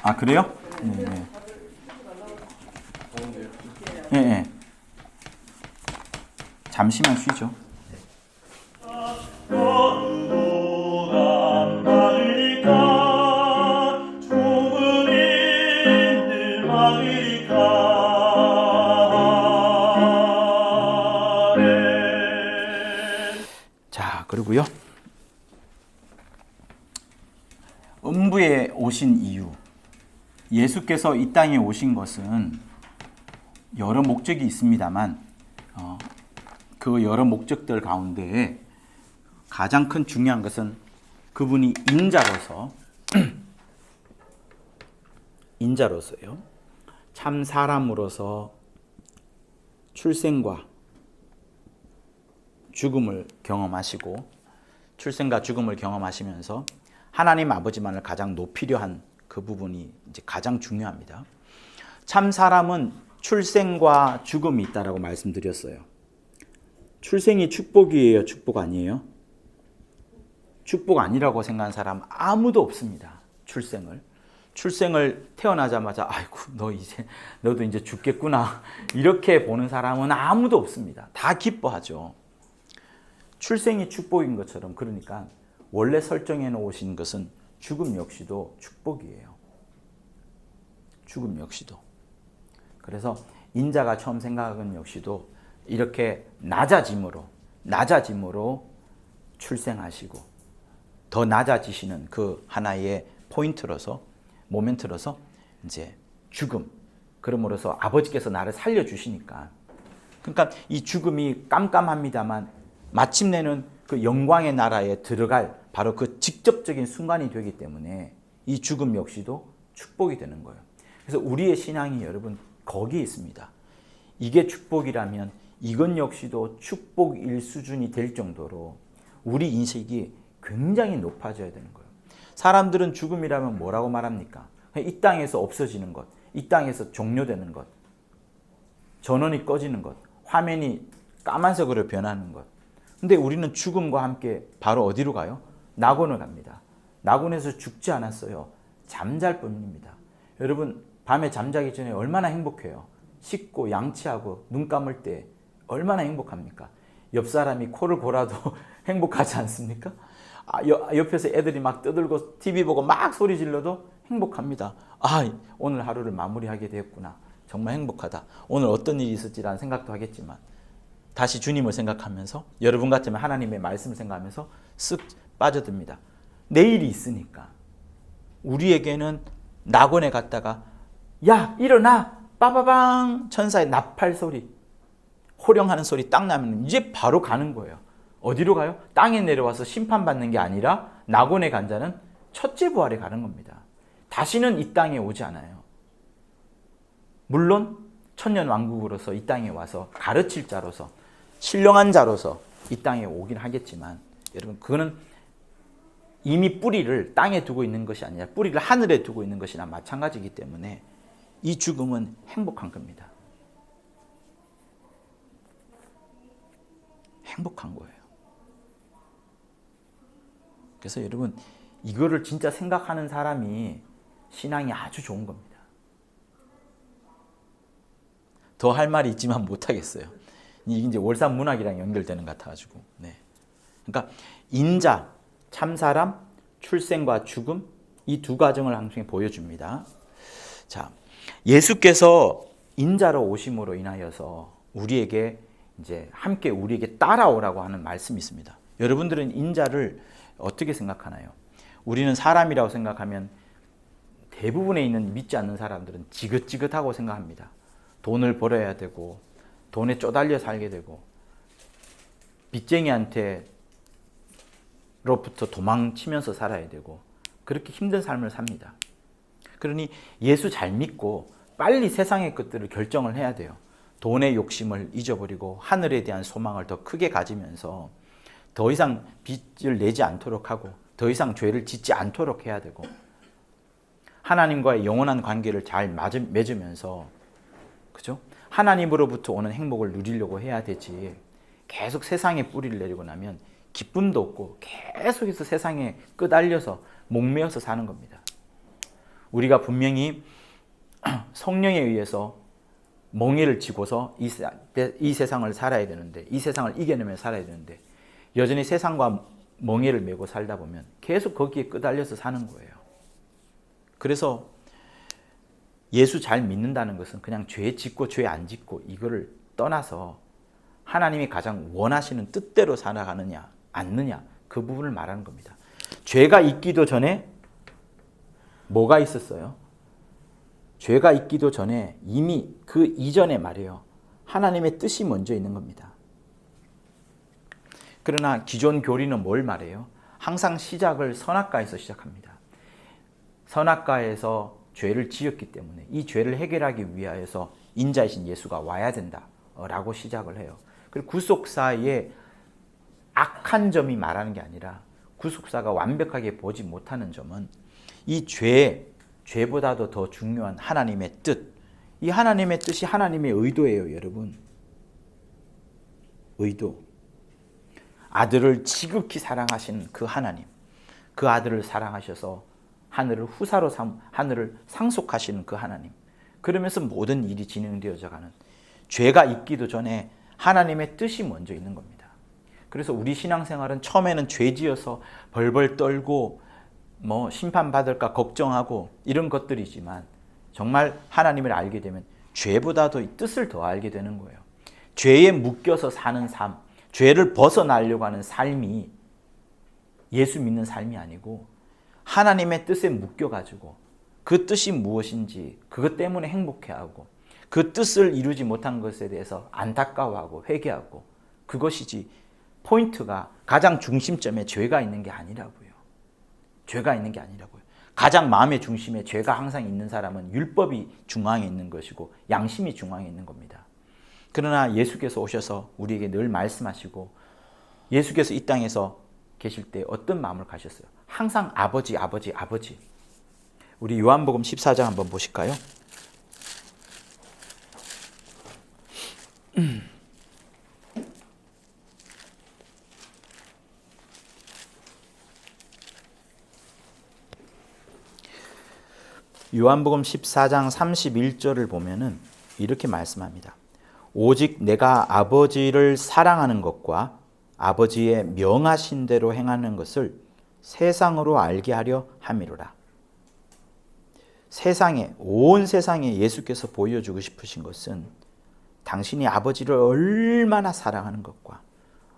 아, 그래요? 네. 네. 잠시만 쉬죠. 자, 그리고요. 음부에 오신 이유. 예수께서 이 땅에 오신 것은 여러 목적이 있습니다만 그 여러 목적들 가운데 가장 큰 중요한 것은 그분이 인자로서요. 참 사람으로서 출생과 죽음을 경험하시고 출생과 죽음을 경험하시면서 하나님 아버지만을 가장 높이려 한 그 부분이 이제 가장 중요합니다. 참 사람은 출생과 죽음이 있다라고 말씀드렸어요. 출생이 축복이에요, 축복 아니에요? 축복 아니라고 생각하는 사람 아무도 없습니다. 출생을 태어나자마자 아이고 너도 이제 죽겠구나 이렇게 보는 사람은 아무도 없습니다. 다 기뻐하죠. 출생이 축복인 것처럼, 그러니까 원래 설정해 놓으신 것은 죽음 역시도 축복이에요. 죽음 역시도. 그래서 인자가 처음 생각한 역시도 이렇게 낮아짐으로 출생하시고 더 낮아지시는 그 하나의 모멘트로서 이제 죽음, 그러므로서 아버지께서 나를 살려주시니까, 그러니까 이 죽음이 깜깜합니다만 마침내는 그 영광의 나라에 들어갈 바로 그 직접적인 순간이 되기 때문에 이 죽음 역시도 축복이 되는 거예요. 그래서 우리의 신앙이 여러분 거기에 있습니다. 이게 축복이라면 이건 역시도 축복일 수준이 될 정도로 우리 인식이 굉장히 높아져야 되는 거예요. 사람들은 죽음이라면 뭐라고 말합니까? 이 땅에서 없어지는 것, 이 땅에서 종료되는 것, 전원이 꺼지는 것, 화면이 까만색으로 변하는 것. 근데 우리는 죽음과 함께 바로 어디로 가요? 낙원을 갑니다. 낙원에서 죽지 않았어요. 잠잘 뿐입니다. 여러분, 밤에 잠자기 전에 얼마나 행복해요. 씻고 양치하고 눈 감을 때 얼마나 행복합니까? 옆 사람이 코를 골아도 행복하지 않습니까? 옆에서 애들이 막 떠들고 TV 보고 막 소리 질러도 행복합니다. 오늘 하루를 마무리하게 되었구나. 정말 행복하다. 오늘 어떤 일이 있을지라는 생각도 하겠지만 다시 주님을 생각하면서 여러분 같으면 하나님의 말씀을 생각하면서 쓱 빠져듭니다. 내일이 있으니까. 우리에게는 낙원에 갔다가 야 일어나 빠바방 천사의 나팔 소리 호령하는 소리 딱 나면 이제 바로 가는 거예요. 어디로 가요? 땅에 내려와서 심판받는 게 아니라 낙원에 간 자는 첫째 부활에 가는 겁니다. 다시는 이 땅에 오지 않아요. 물론 천년 왕국으로서 이 땅에 와서 가르칠 자로서 신령한 자로서 이 땅에 오긴 하겠지만 여러분 그거는 이미 뿌리를 땅에 두고 있는 것이 아니라 뿌리를 하늘에 두고 있는 것이나 마찬가지이기 때문에 이 죽음은 행복한 겁니다. 행복한 거예요. 그래서 여러분 이거를 진짜 생각하는 사람이 신앙이 아주 좋은 겁니다. 더 할 말이 있지만 못하겠어요. 이게 이제 월산 문학이랑 연결되는 것 같아가지고. 네. 그러니까 인자, 참사람, 출생과 죽음 이 두 과정을 항상 보여줍니다. 자, 예수께서 인자로 오심으로 인하여서 우리에게 이제 함께 우리에게 따라오라고 하는 말씀이 있습니다. 여러분들은 인자를 어떻게 생각하나요? 우리는 사람이라고 생각하면 대부분에 있는 믿지 않는 사람들은 지긋지긋하고 생각합니다. 돈을 벌어야 되고 돈에 쪼달려 살게 되고 빚쟁이한테 로부터 도망치면서 살아야 되고 그렇게 힘든 삶을 삽니다. 그러니 예수 잘 믿고 빨리 세상의 것들을 결정을 해야 돼요. 돈의 욕심을 잊어버리고 하늘에 대한 소망을 더 크게 가지면서 더 이상 빚을 내지 않도록 하고 더 이상 죄를 짓지 않도록 해야 되고 하나님과의 영원한 관계를 잘 맺으면서 그죠? 하나님으로부터 오는 행복을 누리려고 해야 되지 계속 세상에 뿌리를 내리고 나면 기쁨도 없고 계속해서 세상에 끄달려서 목매어서 사는 겁니다. 우리가 분명히 성령에 의해서 멍에를 지고서 이 세상을 살아야 되는데 이 세상을 이겨내며 살아야 되는데 여전히 세상과 멍에를 메고 살다 보면 계속 거기에 끄달려서 사는 거예요. 그래서 예수 잘 믿는다는 것은 그냥 죄 짓고 죄 안 짓고 이거를 떠나서 하나님이 가장 원하시는 뜻대로 살아가느냐 않느냐 그 부분을 말하는 겁니다. 죄가 있기도 전에 뭐가 있었어요? 죄가 있기도 전에 이미 그 이전에 말이에요. 하나님의 뜻이 먼저 있는 겁니다. 그러나 기존 교리는 뭘 말해요? 항상 시작을 선악과에서 시작합니다. 선악과에서 죄를 지었기 때문에 이 죄를 해결하기 위하여서 인자이신 예수가 와야 된다라고 시작을 해요. 그리고 구속사의 악한 점이 말하는 게 아니라 구속사가 완벽하게 보지 못하는 점은 이 죄보다도 더 중요한 하나님의 뜻. 이 하나님의 뜻이 하나님의 의도예요, 여러분. 의도. 아들을 지극히 사랑하신 그 하나님. 그 아들을 사랑하셔서 하늘을 하늘을 상속하시는 그 하나님. 그러면서 모든 일이 진행되어져 가는 죄가 있기도 전에 하나님의 뜻이 먼저 있는 겁니다. 그래서 우리 신앙생활은 처음에는 죄지어서 벌벌 떨고 심판받을까 걱정하고 이런 것들이지만 정말 하나님을 알게 되면 죄보다도 이 뜻을 더 알게 되는 거예요. 죄에 묶여서 사는 삶, 죄를 벗어나려고 하는 삶이 예수 믿는 삶이 아니고 하나님의 뜻에 묶여가지고 그 뜻이 무엇인지 그것 때문에 행복해하고 그 뜻을 이루지 못한 것에 대해서 안타까워하고 회개하고 그것이지 포인트가 가장 중심점에 죄가 있는 게 아니라고요. 죄가 있는 게 아니라고요. 가장 마음의 중심에 죄가 항상 있는 사람은 율법이 중앙에 있는 것이고 양심이 중앙에 있는 겁니다. 그러나 예수께서 오셔서 우리에게 늘 말씀하시고 예수께서 이 땅에서 계실 때 어떤 마음을 가셨어요? 항상 아버지, 아버지, 아버지. 우리 요한복음 14장 한번 보실까요? 요한복음 14장 31절을 보면은 이렇게 말씀합니다. 오직 내가 아버지를 사랑하는 것과 아버지의 명하신 대로 행하는 것을 세상으로 알게 하려 함이로라. 온 세상에 예수께서 보여주고 싶으신 것은 당신이 아버지를 얼마나 사랑하는 것과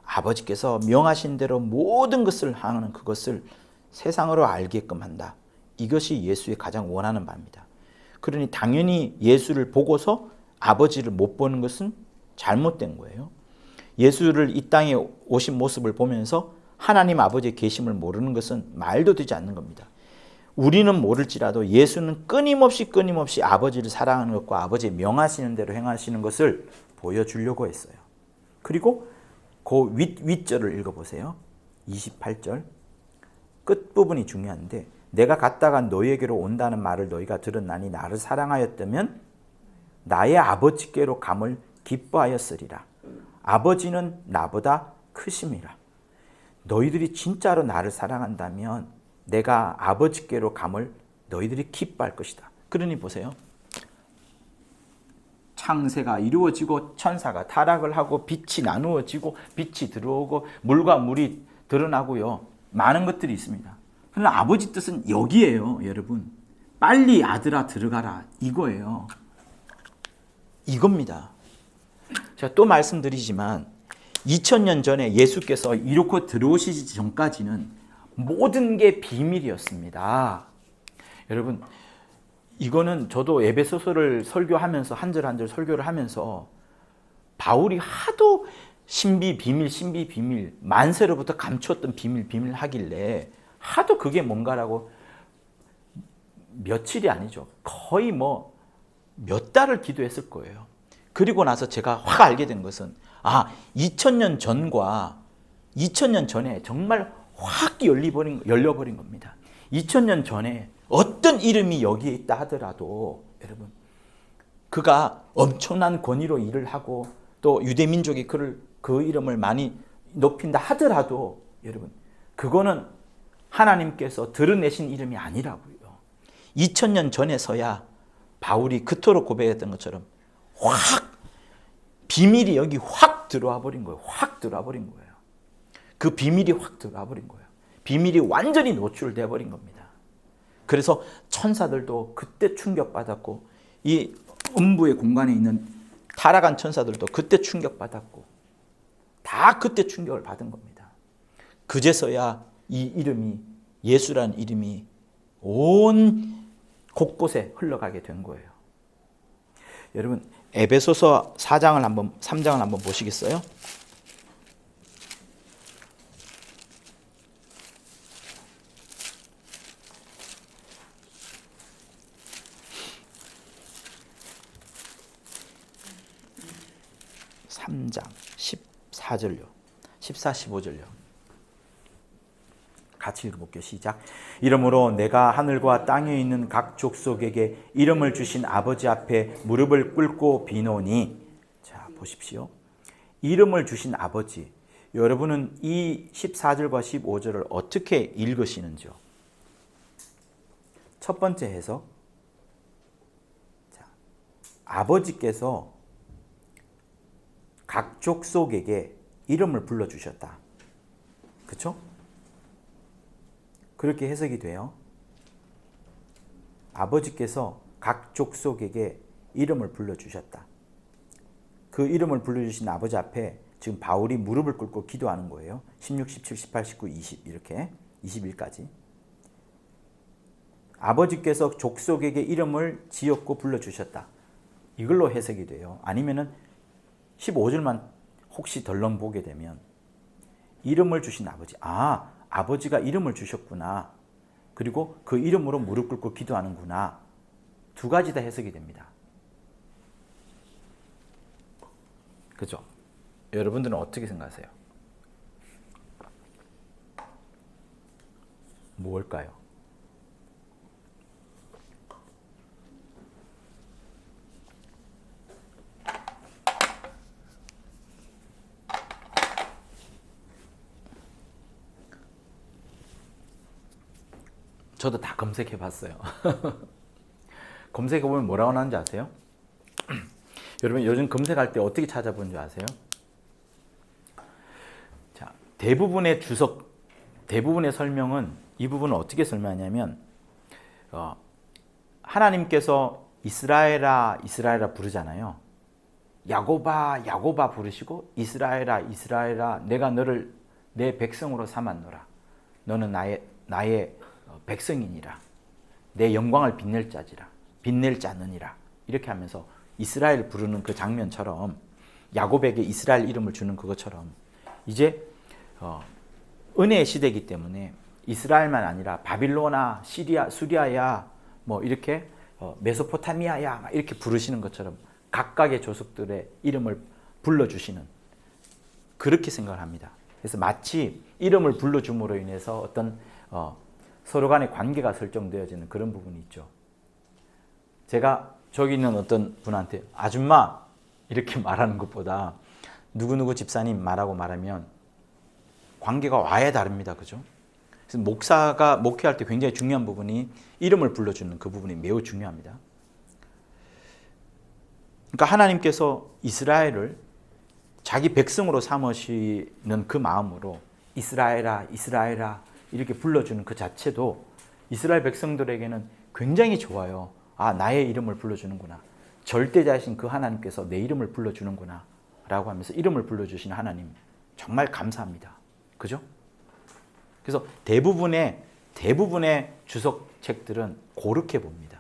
아버지께서 명하신 대로 모든 것을 하는 그것을 세상으로 알게끔 한다. 이것이 예수의 가장 원하는 바입니다. 그러니 당연히 예수를 보고서 아버지를 못 보는 것은 잘못된 거예요. 예수를 이 땅에 오신 모습을 보면서 하나님 아버지의 계심을 모르는 것은 말도 되지 않는 겁니다. 우리는 모를지라도 예수는 끊임없이 아버지를 사랑하는 것과 아버지의 명하시는 대로 행하시는 것을 보여주려고 했어요. 그리고 그 윗절을 읽어보세요. 28절 끝부분이 중요한데 내가 갔다가 너희에게로 온다는 말을 너희가 들었나니 나를 사랑하였다면 나의 아버지께로 감을 기뻐하였으리라. 아버지는 나보다 크심이라. 너희들이 진짜로 나를 사랑한다면 내가 아버지께로 감을 너희들이 기뻐할 것이다. 그러니 보세요. 창세가 이루어지고 천사가 타락을 하고 빛이 나누어지고 빛이 들어오고 물과 물이 드러나고요. 많은 것들이 있습니다. 그러나 아버지 뜻은 여기에요, 여러분. 빨리 아들아 들어가라 이거예요. 이겁니다. 제가 또 말씀드리지만 2000년 전에 예수께서 이렇게 들어오시기 전까지는 모든 게 비밀이었습니다. 여러분, 이거는 저도 에베소서를 설교하면서 한 절 한 절 설교를 하면서 바울이 하도 신비 비밀 만세로부터 감추었던 비밀 하길래 하도 그게 뭔가라고 며칠이 아니죠. 거의 몇 달을 기도했을 거예요. 그리고 나서 제가 확 알게 된 것은 2000년 전과 2000년 전에 정말 확 열려버린 겁니다. 2000년 전에 어떤 이름이 여기에 있다 하더라도 여러분 그가 엄청난 권위로 일을 하고 또 유대민족이 그 이름을 많이 높인다 하더라도 여러분 그거는 하나님께서 드러내신 이름이 아니라고요. 2000년 전에서야 바울이 그토록 고백했던 것처럼 확 비밀이 여기 확 들어와 버린 거예요. 확 들어와 버린 거예요. 그 비밀이 확 들어와 버린 거예요. 비밀이 완전히 노출돼 버린 겁니다. 그래서 천사들도 그때 충격받았고 이 음부의 공간에 있는 타락한 천사들도 그때 충격받았고 다 그때 충격을 받은 겁니다. 그제서야 이 이름이 예수라는 이름이 온 곳곳에 흘러가게 된 거예요. 여러분 에베소서 3장을 한번 보시겠어요? (3장) 14절요. 14, 15절요. 같이 읽어볼게요. 시작. 이러므로 내가 하늘과 땅에 있는 각 족속에게 이름을 주신 아버지 앞에 무릎을 꿇고 비노니. 자, 보십시오. 이름을 주신 아버지. 여러분은 이 14절과 15절을 어떻게 읽으시는지요? 첫 번째 해석. 자, 아버지께서 각 족속에게 이름을 불러주셨다. 그렇죠? 그렇게 해석이 돼요. 아버지께서 각 족속에게 이름을 불러주셨다. 그 이름을 불러주신 아버지 앞에 지금 바울이 무릎을 꿇고 기도하는 거예요. 16, 17, 18, 19, 20 이렇게 21까지. 아버지께서 족속에게 이름을 지었고 불러주셨다. 이걸로 해석이 돼요. 아니면은 15절만 혹시 덜렁 보게 되면 이름을 주신 아버지. 아버지가 이름을 주셨구나. 그리고 그 이름으로 무릎 꿇고 기도하는구나. 두 가지 다 해석이 됩니다. 그죠? 여러분들은 어떻게 생각하세요? 뭘까요? 저도 다 검색해 봤어요. 검색해 보면 뭐라고 나오는지 아세요? 여러분 요즘 검색할 때 어떻게 찾아보는 줄 아세요? 자, 대부분의 설명은 이 부분을 어떻게 설명하냐면 하나님께서 이스라엘아 이스라엘아 부르잖아요. 야곱아 야곱아 부르시고 이스라엘아 이스라엘아 내가 너를 내 백성으로 삼았노라. 너는 나의 백성이니라. 내 영광을 빛낼 자느니라. 이렇게 하면서 이스라엘 부르는 그 장면처럼 야곱에게 이스라엘 이름을 주는 그것처럼 이제 은혜의 시대이기 때문에 이스라엘만 아니라 바빌로나, 시리아, 수리아야 뭐 이렇게 메소포타미아야 이렇게 부르시는 것처럼 각각의 족속들의 이름을 불러주시는 그렇게 생각을 합니다. 그래서 마치 이름을 불러줌으로 인해서 어떤 서로 간의 관계가 설정되어지는 그런 부분이 있죠. 제가 저기 있는 어떤 분한테 아줌마 이렇게 말하는 것보다 누구누구 집사님 말하면 관계가 와야 다릅니다. 그죠? 그래서 목사가 목회할 때 굉장히 중요한 부분이 이름을 불러주는 그 부분이 매우 중요합니다. 그러니까 하나님께서 이스라엘을 자기 백성으로 삼으시는 그 마음으로 이스라엘아 이스라엘아 이렇게 불러주는 그 자체도 이스라엘 백성들에게는 굉장히 좋아요. 아, 나의 이름을 불러주는구나. 절대자이신 그 하나님께서 내 이름을 불러주는구나 라고 하면서 이름을 불러주시는 하나님 정말 감사합니다. 그죠? 그래서 대부분의 주석책들은 그렇게 봅니다.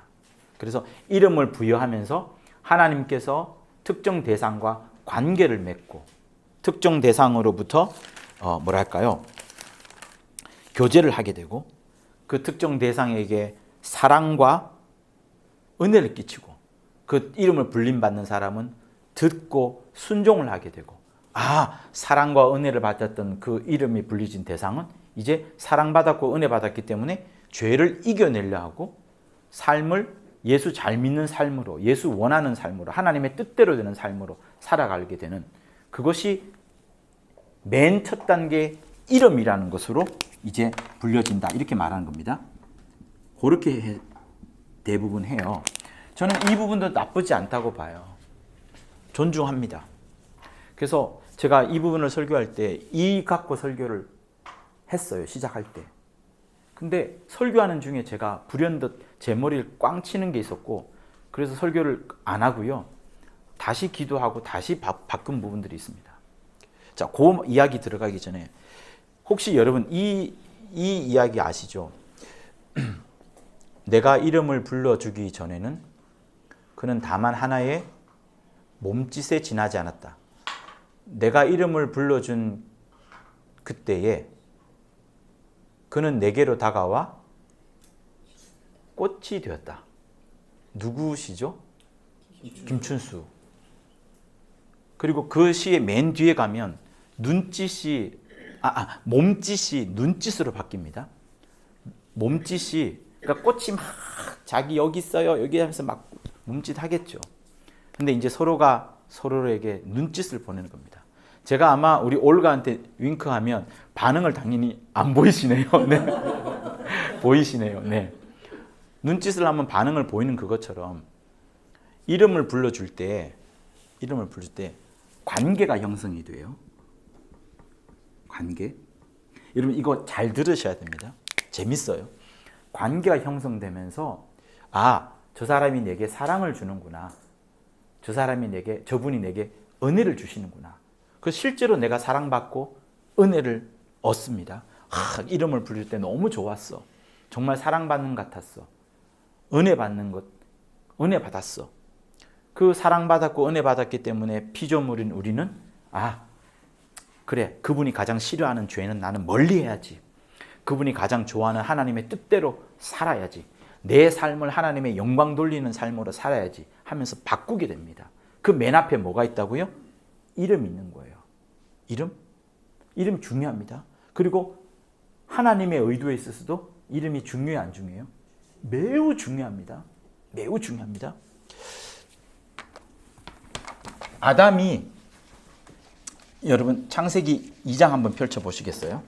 그래서 이름을 부여하면서 하나님께서 특정 대상과 관계를 맺고 특정 대상으로부터 교제를 하게 되고 그 특정 대상에게 사랑과 은혜를 끼치고 그 이름을 불림받는 사람은 듣고 순종을 하게 되고 사랑과 은혜를 받았던 그 이름이 불리진 대상은 이제 사랑받았고 은혜 받았기 때문에 죄를 이겨내려 하고 삶을 예수 잘 믿는 삶으로 예수 원하는 삶으로 하나님의 뜻대로 되는 삶으로 살아가게 되는 그것이 맨 첫 단계 이름이라는 것으로 이제 불려진다 이렇게 말하는 겁니다. 그렇게 대부분 해요. 저는 이 부분도 나쁘지 않다고 봐요. 존중합니다. 그래서 제가 이 부분을 설교할 때 이 갖고 설교를 했어요. 시작할 때. 근데 설교하는 중에 제가 불현듯 제 머리를 꽝 치는 게 있었고 그래서 설교를 안 하고요. 다시 기도하고 다시 바꾼 부분들이 있습니다. 자, 그 이야기 들어가기 전에 혹시 여러분 이 이야기 아시죠? 내가 이름을 불러주기 전에는 그는 다만 하나의 몸짓에 지나지 않았다. 내가 이름을 불러준 그때에 그는 내게로 다가와 꽃이 되었다. 누구시죠? 김춘수. 그리고 그 시의 맨 뒤에 가면 몸짓이 눈짓으로 바뀝니다. 몸짓이 그러니까 꽃이 막 자기 여기 있어요 여기 하면서 막 몸짓 하겠죠. 근데 이제 서로가 서로에게 눈짓을 보내는 겁니다. 제가 아마 우리 올가한테 윙크하면 반응을 당연히 안 보이시네요. 네. 보이시네요. 네. 눈짓을 하면 반응을 보이는 그것처럼 이름을 불러줄 때 관계가 형성이 돼요. 관계. 여러분 이거 잘 들으셔야 됩니다. 재밌어요. 관계가 형성되면서 저 사람이 내게 사랑을 주는구나. 저분이 내게 은혜를 주시는구나. 그 실제로 내가 사랑받고 은혜를 얻습니다. 이름을 부를 때 너무 좋았어. 정말 사랑받는 것 같았어. 은혜 받았어. 그 사랑받았고 은혜 받았기 때문에 피조물인 우리는 그래, 그분이 가장 싫어하는 죄는 나는 멀리해야지. 그분이 가장 좋아하는 하나님의 뜻대로 살아야지. 내 삶을 하나님의 영광 돌리는 삶으로 살아야지 하면서 바꾸게 됩니다. 그 맨 앞에 뭐가 있다고요? 이름이 있는 거예요. 이름 중요합니다. 그리고 하나님의 의도에 있어서도 이름이 중요해요, 안 중요해요? 매우 중요합니다. 매우 중요합니다. 아담이 여러분 창세기 2장 한번 펼쳐 보시겠어요?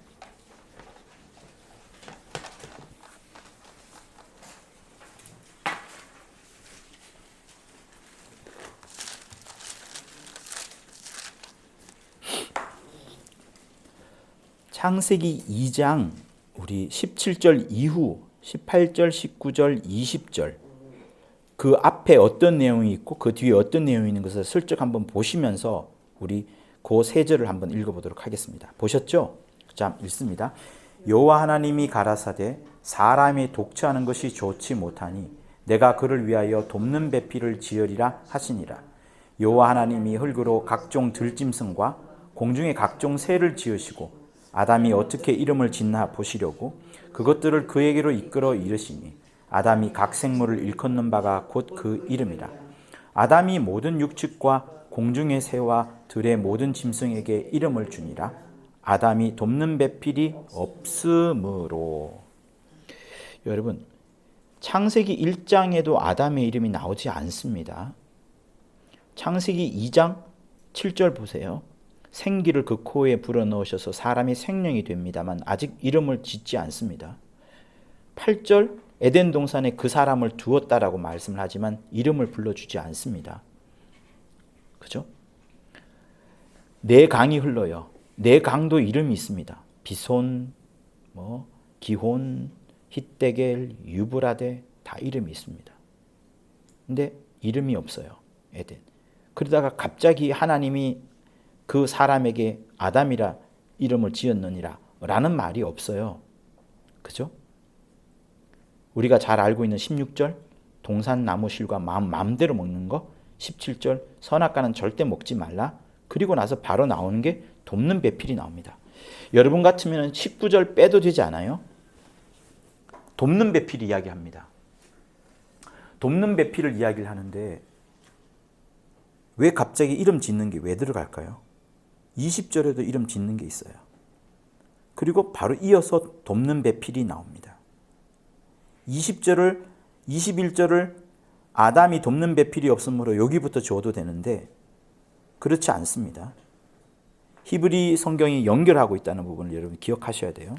창세기 2장 우리 17절 이후 18절, 19절, 20절 그 앞에 어떤 내용이 있고 그 뒤에 어떤 내용이 있는 것을 슬쩍 한번 보시면서 우리 그 세 절을 한번 읽어보도록 하겠습니다. 보셨죠? 자, 읽습니다. 여호와 하나님이 가라사대 사람이 독처하는 것이 좋지 못하니 내가 그를 위하여 돕는 배필을 지으리라 하시니라. 여호와 하나님이 흙으로 각종 들짐승과 공중의 각종 새를 지으시고 아담이 어떻게 이름을 짓나 보시려고 그것들을 그에게로 이끌어 이르시니 아담이 각 생물을 일컫는 바가 곧 그 이름이라. 아담이 모든 육축과 공중의 새와 들의 모든 짐승에게 이름을 주니라. 아담이 돕는 배필이 없으므로. 여러분, 창세기 1장에도 아담의 이름이 나오지 않습니다. 창세기 2장 7절 보세요. 생기를 그 코에 불어넣으셔서 사람이 생명이 됩니다만 아직 이름을 짓지 않습니다. 8절 에덴 동산에 그 사람을 두었다라고 말씀을 하지만 이름을 불러주지 않습니다. 그죠? 네 강이 흘러요. 네 강도 이름이 있습니다. 비손, 기혼, hit데겔, 유브라데 다 이름이 있습니다. 근데 이름이 없어요. 에덴. 그러다가 갑자기 하나님이 그 사람에게 아담이라 이름을 지었느니라 라는 말이 없어요. 그죠? 우리가 잘 알고 있는 16절 동산 나무 실과 마음대로 먹는 거, 17절 선악과는 절대 먹지 말라. 그리고 나서 바로 나오는 게 돕는 배필이 나옵니다. 여러분 같으면 19절 빼도 되지 않아요? 돕는 배필 이야기합니다. 돕는 배필을 이야기를 하는데 왜 갑자기 이름 짓는 게 왜 들어갈까요? 20절에도 이름 짓는 게 있어요. 그리고 바로 이어서 돕는 배필이 나옵니다. 20절을 21절을 아담이 돕는 배필이 없으므로 여기부터 줘도 되는데 그렇지 않습니다. 히브리 성경이 연결하고 있다는 부분을 여러분 기억하셔야 돼요.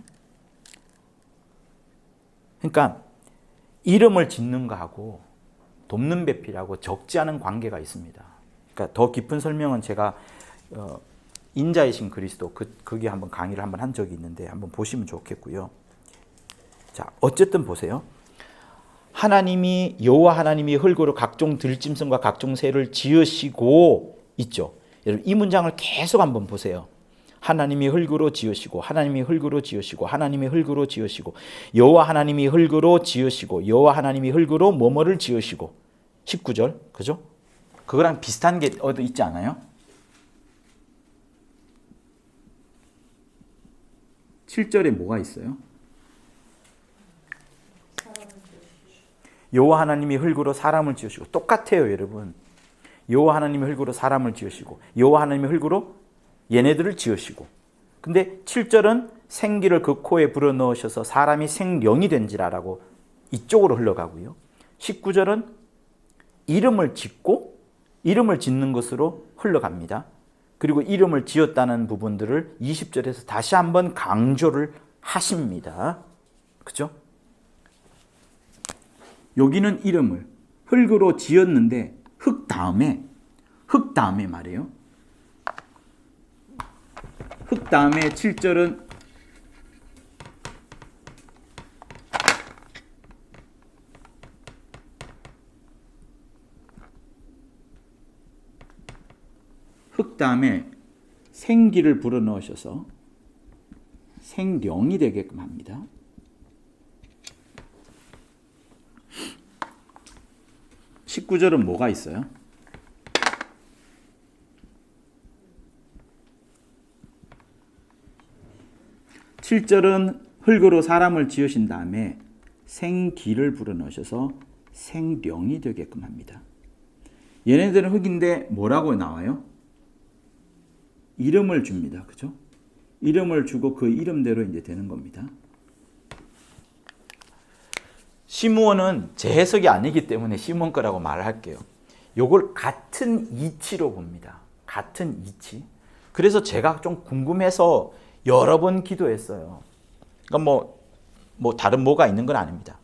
그러니까 이름을 짓는 거하고 돕는 배필하고 적지 않은 관계가 있습니다. 그러니까 더 깊은 설명은 제가 인자이신 그리스도 거기에 한번 강의를 한번 한 적이 있는데 한번 보시면 좋겠고요. 자, 어쨌든 보세요. 하나님이 여호와 하나님이 흙으로 각종 들짐승과 각종 새를 지으시고 있죠. 여러분 이 문장을 계속 한번 보세요. 하나님이 흙으로 지으시고 하나님이 흙으로 지으시고 하나님이 흙으로 지으시고 여호와 하나님이 흙으로 지으시고 여호와 하나님이 흙으로 뭐뭐를 지으시고 19절 그죠? 그거랑 비슷한 게 어디 있지 않아요? 7절에 뭐가 있어요? 여호와 하나님이 흙으로 사람을 지으시고 똑같아요, 여러분. 여호와 하나님이 흙으로 사람을 지으시고 여호와 하나님이 흙으로 얘네들을 지으시고. 근데 7절은 생기를 그 코에 불어넣으셔서 사람이 생령이 된지라라고 이쪽으로 흘러가고요. 19절은 이름을 짓고 이름을 짓는 것으로 흘러갑니다. 그리고 이름을 지었다는 부분들을 20절에서 다시 한번 강조를 하십니다. 그죠? 여기는 이름을 흙으로 지었는데 흙 다음에 말이에요. 흙 다음에 7절은 흙 다음에 생기를 불어넣으셔서 생령이 되게끔 합니다. (19절은) 뭐가 있어요? (7절은) 흙으로 사람을 지으신 다음에 생기를 불어넣으셔서 생령이 되게끔 합니다. 얘네들은 흙인데 뭐라고 나와요? 이름을 줍니다. 그죠? 이름을 주고 그 이름대로 이제 되는 겁니다. 시므온은 제 해석이 아니기 때문에 시므온 거라고 말을 할게요. 요걸 같은 이치로 봅니다. 같은 이치. 그래서 제가 좀 궁금해서 여러 번 기도했어요. 그러니까 뭐 다른 뭐가 있는 건 아닙니다.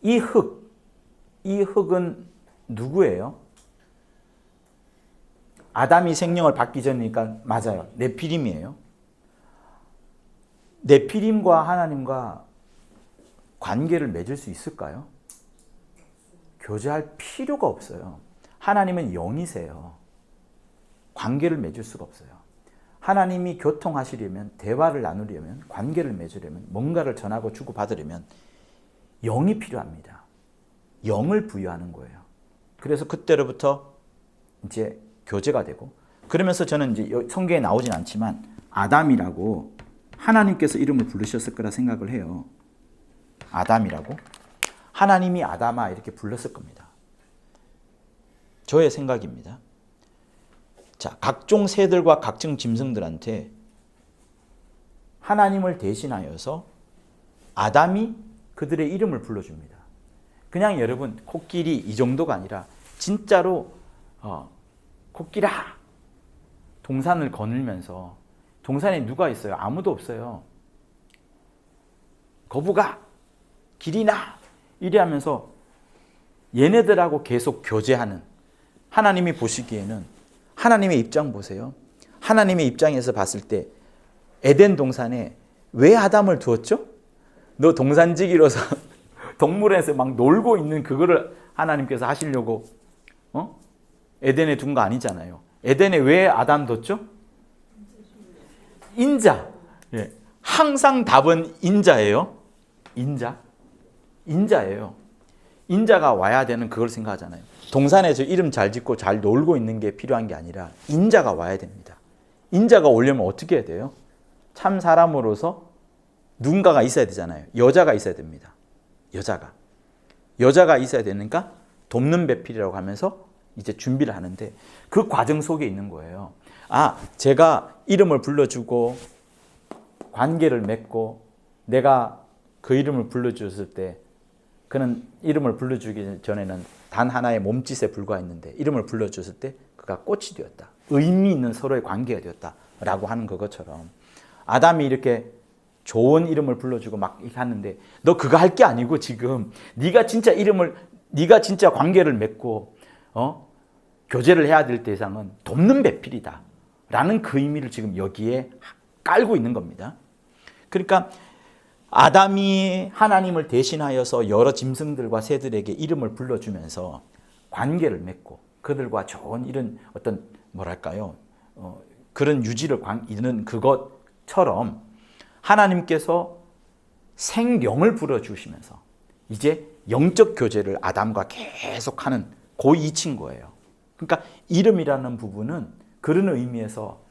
이 흙은 누구예요? 아담이 생명을 받기 전이니까 맞아요. 네피림이에요. 네피림과 하나님과 관계를 맺을 수 있을까요? 교제할 필요가 없어요. 하나님은 영이세요. 관계를 맺을 수가 없어요. 하나님이 교통하시려면, 대화를 나누려면, 관계를 맺으려면, 뭔가를 전하고 주고받으려면 영이 필요합니다. 영을 부여하는 거예요. 그래서 그때로부터 이제 교제가 되고, 그러면서 저는 이제 성경에 나오진 않지만 아담이라고 하나님께서 이름을 부르셨을 거라 생각을 해요. 아담이라고 하나님이 아담아 이렇게 불렀을 겁니다. 저의 생각입니다. 자, 각종 새들과 각종 짐승들한테 하나님을 대신하여서 아담이 그들의 이름을 불러줍니다. 그냥 여러분 코끼리 이 정도가 아니라 진짜로 코끼라 동산을 거닐면서, 동산에 누가 있어요? 아무도 없어요. 거북아, 길이나 이래 하면서 얘네들하고 계속 교제하는, 하나님이 보시기에는, 하나님의 입장 보세요. 하나님의 입장에서 봤을 때 에덴 동산에 왜 아담을 두었죠? 너 동산지기로서 동물원에서 막 놀고 있는 그거를 하나님께서 하시려고 에덴에 둔 거 아니잖아요. 에덴에 왜 아담 뒀죠? 인자. 예. 항상 답은 인자예요. 인자예요. 인자가 와야 되는 그걸 생각하잖아요. 동산에서 이름 잘 짓고 잘 놀고 있는 게 필요한 게 아니라 인자가 와야 됩니다. 인자가 오려면 어떻게 해야 돼요? 참 사람으로서 누군가가 있어야 되잖아요. 여자가 있어야 됩니다. 여자가 있어야 되니까 돕는 배필이라고 하면서 이제 준비를 하는데, 그 과정 속에 있는 거예요. 제가 이름을 불러주고 관계를 맺고 내가 그 이름을 불러주었을 때, 그는 이름을 불러주기 전에는 단 하나의 몸짓에 불과했는데 이름을 불러줬을 때 그가 꽃이 되었다. 의미 있는 서로의 관계가 되었다라고 하는 그것처럼, 아담이 이렇게 좋은 이름을 불러주고 막 이렇게 하는데, 너 그거 할 게 아니고 지금 네가 진짜 관계를 맺고 교제를 해야 될 대상은 돕는 배필이다 라는 그 의미를 지금 여기에 깔고 있는 겁니다. 그러니까 아담이 하나님을 대신하여서 여러 짐승들과 새들에게 이름을 불러주면서 관계를 맺고 그들과 좋은 이런 어떤 그런 유지를 이루는 그것처럼, 하나님께서 생명을 불어주시면서 이제 영적 교제를 아담과 계속하는 그 이치인 거예요. 그러니까 이름이라는 부분은 그런 의미에서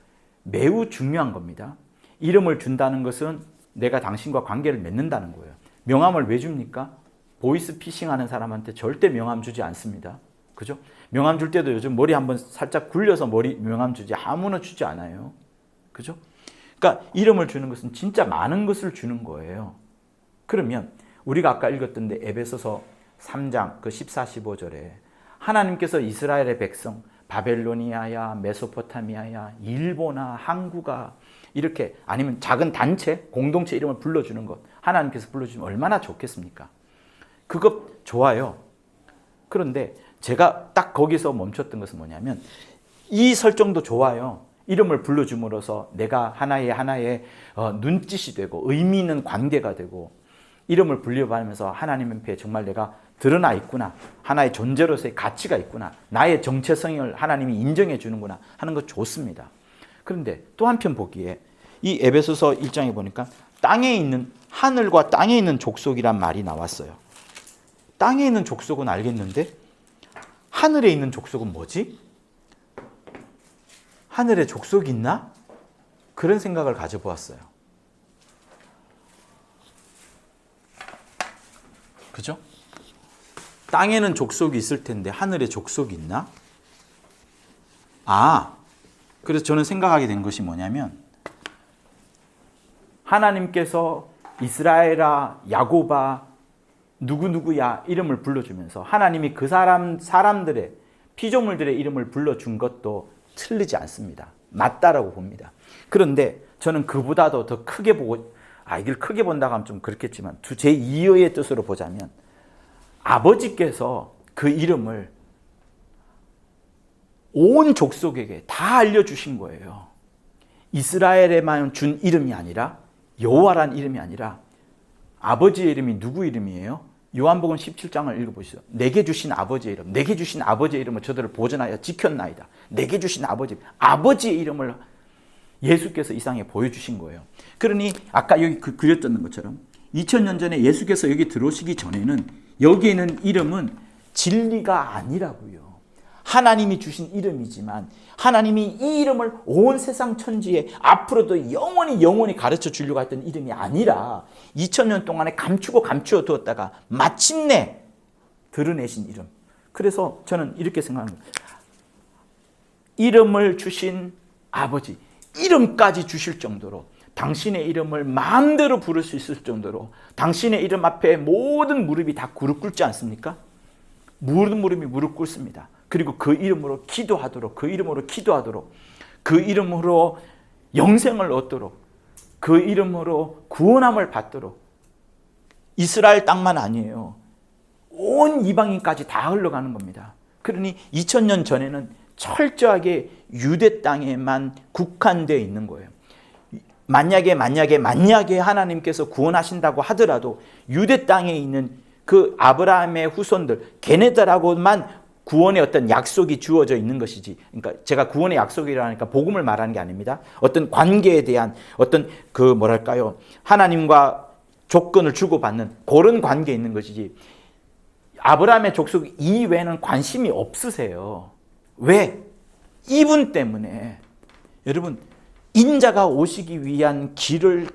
매우 중요한 겁니다. 이름을 준다는 것은 내가 당신과 관계를 맺는다는 거예요. 명함을 왜 줍니까? 보이스 피싱하는 사람한테 절대 명함 주지 않습니다. 그죠? 명함 줄 때도 요즘 머리 한번 살짝 굴려서 명함 주지 아무나 주지 않아요. 그죠? 그러니까 이름을 주는 것은 진짜 많은 것을 주는 거예요. 그러면 우리가 아까 읽었던데 에베소서 3장 그 14, 15절에 하나님께서 이스라엘의 백성, 바벨로니아야, 메소포타미아야, 일본아, 항구가 이렇게, 아니면 작은 단체, 공동체 이름을 불러주는 것, 하나님께서 불러주면 얼마나 좋겠습니까? 그거 좋아요. 그런데 제가 딱 거기서 멈췄던 것은 뭐냐면, 이 설정도 좋아요. 이름을 불러줌으로써 내가 하나의 눈짓이 되고 의미 있는 관계가 되고, 이름을 불려받으면서 하나님 앞에 정말 내가 드러나 있구나, 하나의 존재로서의 가치가 있구나, 나의 정체성을 하나님이 인정해 주는구나 하는 거 좋습니다. 그런데 또 한편 보기에 이 에베소서 1장에 보니까 하늘과 땅에 있는 족속이란 말이 나왔어요. 땅에 있는 족속은 알겠는데 하늘에 있는 족속은 뭐지? 하늘에 족속이 있나? 그런 생각을 가져보았어요. 그죠? 땅에는 족속이 있을 텐데 하늘에 족속이 있나? 그래서 저는 생각하게 된 것이 뭐냐면, 하나님께서 이스라엘아, 야곱아, 누구누구야 이름을 불러주면서 하나님이 그 사람들의 피조물들의 이름을 불러준 것도 틀리지 않습니다. 맞다라고 봅니다. 그런데 저는 그보다도 더 크게 보고, 이걸 크게 본다고 하면 좀 그렇겠지만 제 2의의 뜻으로 보자면, 아버지께서 그 이름을 온 족속에게 다 알려주신 거예요. 이스라엘에만 준 이름이 아니라, 여호와란 이름이 아니라, 아버지의 이름이 누구 이름이에요? 요한복음 17장을 읽어보시죠. 내게 주신 아버지의 이름, 내게 주신 아버지의 이름을 저들을 보존하여 지켰나이다. 내게 주신 아버지의 이름을 예수께서 이 땅에 보여주신 거예요. 그러니 아까 여기 그렸던 것처럼 2000년 전에 예수께서 여기 들어오시기 전에는 여기에 있는 이름은 진리가 아니라고요. 하나님이 주신 이름이지만 하나님이 이 이름을 온 세상 천지에 앞으로도 영원히 가르쳐 주려고 했던 이름이 아니라 2000년 동안에 감추어 두었다가 마침내 드러내신 이름. 그래서 저는 이렇게 생각합니다. 이름을 주신 아버지, 이름까지 주실 정도로 당신의 이름을 마음대로 부를 수 있을 정도로 당신의 이름 앞에 모든 무릎이 다 무릎 꿇지 않습니까? 모든 무릎이 무릎 꿇습니다. 그리고 그 이름으로 기도하도록, 그 이름으로 영생을 얻도록, 그 이름으로 구원함을 받도록. 이스라엘 땅만 아니에요. 온 이방인까지 다 흘러가는 겁니다. 그러니 2000년 전에는 철저하게 유대 땅에만 국한되어 있는 거예요. 만약에 하나님께서 구원하신다고 하더라도 유대 땅에 있는 그 아브라함의 후손들, 걔네들하고만 구원의 어떤 약속이 주어져 있는 것이지. 그러니까 제가 구원의 약속이라니까 복음을 말하는 게 아닙니다. 어떤 관계에 대한 어떤 하나님과 조건을 주고받는 그런 관계에 있는 것이지. 아브라함의 족속 이외에는 관심이 없으세요. 왜? 이분 때문에. 여러분, 인자가 오시기 위한 길을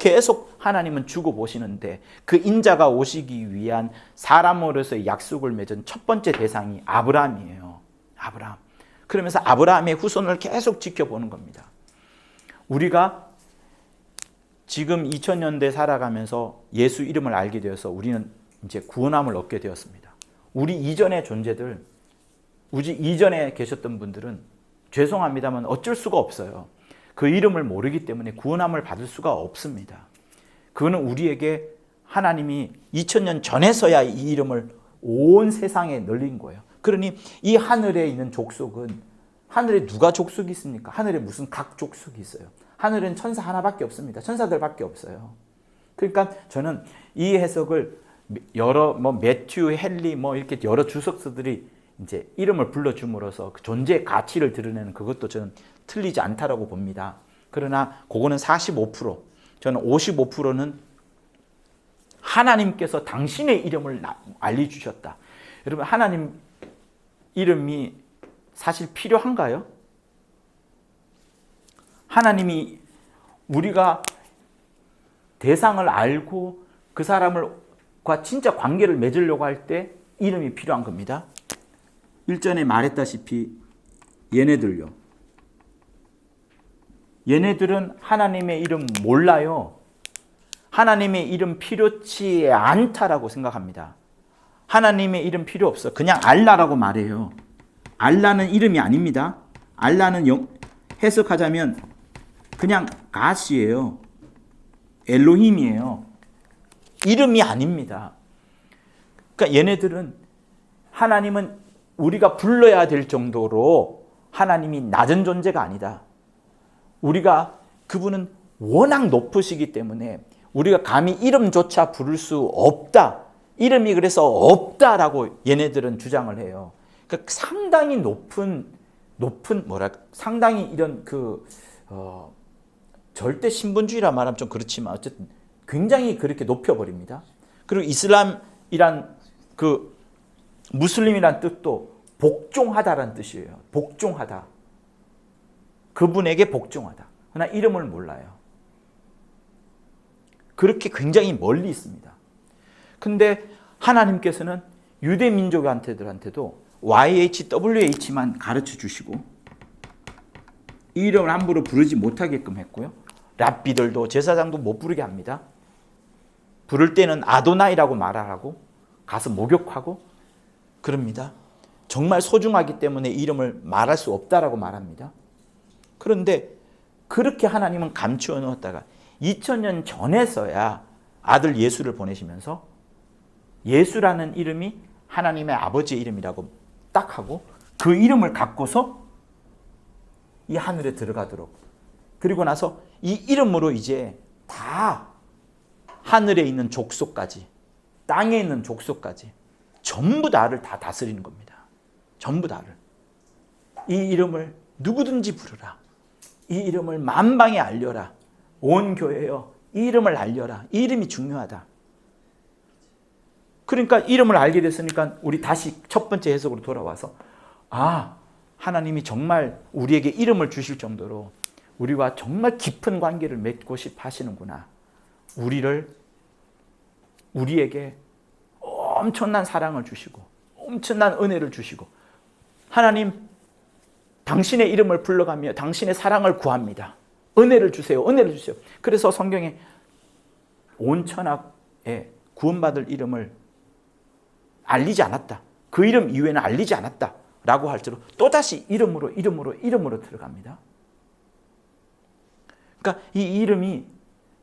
계속 하나님은 주고 보시는데 그 인자가 오시기 위한 사람으로서의 약속을 맺은 첫 번째 대상이 아브라함이에요. 아브라함. 그러면서 아브라함의 후손을 계속 지켜보는 겁니다. 우리가 지금 2000년대 살아가면서 예수 이름을 알게 되어서 우리는 이제 구원함을 얻게 되었습니다. 우리 이전의 존재들, 우리 이전에 계셨던 분들은 죄송합니다만 어쩔 수가 없어요. 그 이름을 모르기 때문에 구원함을 받을 수가 없습니다. 그거는 우리에게 하나님이 2000년 전에서야 이 이름을 온 세상에 널린 거예요. 그러니 이 하늘에 있는 족속은, 하늘에 누가 족속이 있습니까? 하늘에 무슨 각 족속이 있어요. 하늘은 천사 하나밖에 없습니다. 천사들밖에 없어요. 그러니까 저는 이 해석을 여러 매튜, 헨리 이렇게 여러 주석서들이 이제 이름을 불러줌으로써 그 존재의 가치를 드러내는 그것도 저는 틀리지 않다라고 봅니다. 그러나 그거는 45%, 저는 55%는 하나님께서 당신의 이름을 알려주셨다. 여러분, 하나님 이름이 사실 필요한가요? 하나님이 우리가 대상을 알고 그 사람과 진짜 관계를 맺으려고 할 때 이름이 필요한 겁니다. 일전에 말했다시피 얘네들은 하나님의 이름 몰라요. 하나님의 이름 필요치 않다라고 생각합니다. 하나님의 이름 필요 없어. 그냥 알라라고 말해요. 알라는 이름이 아닙니다. 알라는 해석하자면 그냥 가시예요. 엘로힘이에요. 이름이 아닙니다. 그러니까 얘네들은 하나님은 우리가 불러야 될 정도로 하나님이 낮은 존재가 아니다. 우리가 그분은 워낙 높으시기 때문에 우리가 감히 이름조차 부를 수 없다. 이름이 그래서 없다라고 얘네들은 주장을 해요. 그러니까 상당히 상당히 이런 절대 신분주의라 말하면 좀 그렇지만 어쨌든 굉장히 그렇게 높여버립니다. 그리고 이슬람이란 무슬림이란 뜻도 복종하다라는 뜻이에요. 복종하다. 그분에게 복종하다. 그러나 이름을 몰라요. 그렇게 굉장히 멀리 있습니다. 근데 하나님께서는 유대 민족한테도 YHWH만 가르쳐 주시고 이 이름을 함부로 부르지 못하게끔 했고요. 랍비들도 제사장도 못 부르게 합니다. 부를 때는 아도나이라고 말하라고 가서 목욕하고 그럽니다. 정말 소중하기 때문에 이름을 말할 수 없다라고 말합니다. 그런데 그렇게 하나님은 감추어 놓았다가 2000년 전에서야 아들 예수를 보내시면서 예수라는 이름이 하나님의 아버지의 이름이라고 딱 하고 그 이름을 갖고서 이 하늘에 들어가도록, 그리고 나서 이 이름으로 이제 다 하늘에 있는 족속까지 땅에 있는 족속까지 전부 다를 다 다스리는 겁니다. 전부 다를. 이 이름을 누구든지 부르라. 이 이름을 만방에 알려라. 온 교회여, 이 이름을 알려라. 이 이름이 중요하다. 그러니까 이름을 알게 됐으니까 우리 다시 첫 번째 해석으로 돌아와서 하나님이 정말 우리에게 이름을 주실 정도로 우리와 정말 깊은 관계를 맺고 싶어 하시는구나. 우리에게 엄청난 사랑을 주시고 엄청난 은혜를 주시고 하나님 당신의 이름을 불러가며 당신의 사랑을 구합니다. 은혜를 주세요. 은혜를 주세요. 그래서 성경에 온 천하에 구원받을 이름을 알리지 않았다. 그 이름 이외에는 알리지 않았다. 라고 할수록 또다시 이름으로 들어갑니다. 그러니까 이 이름이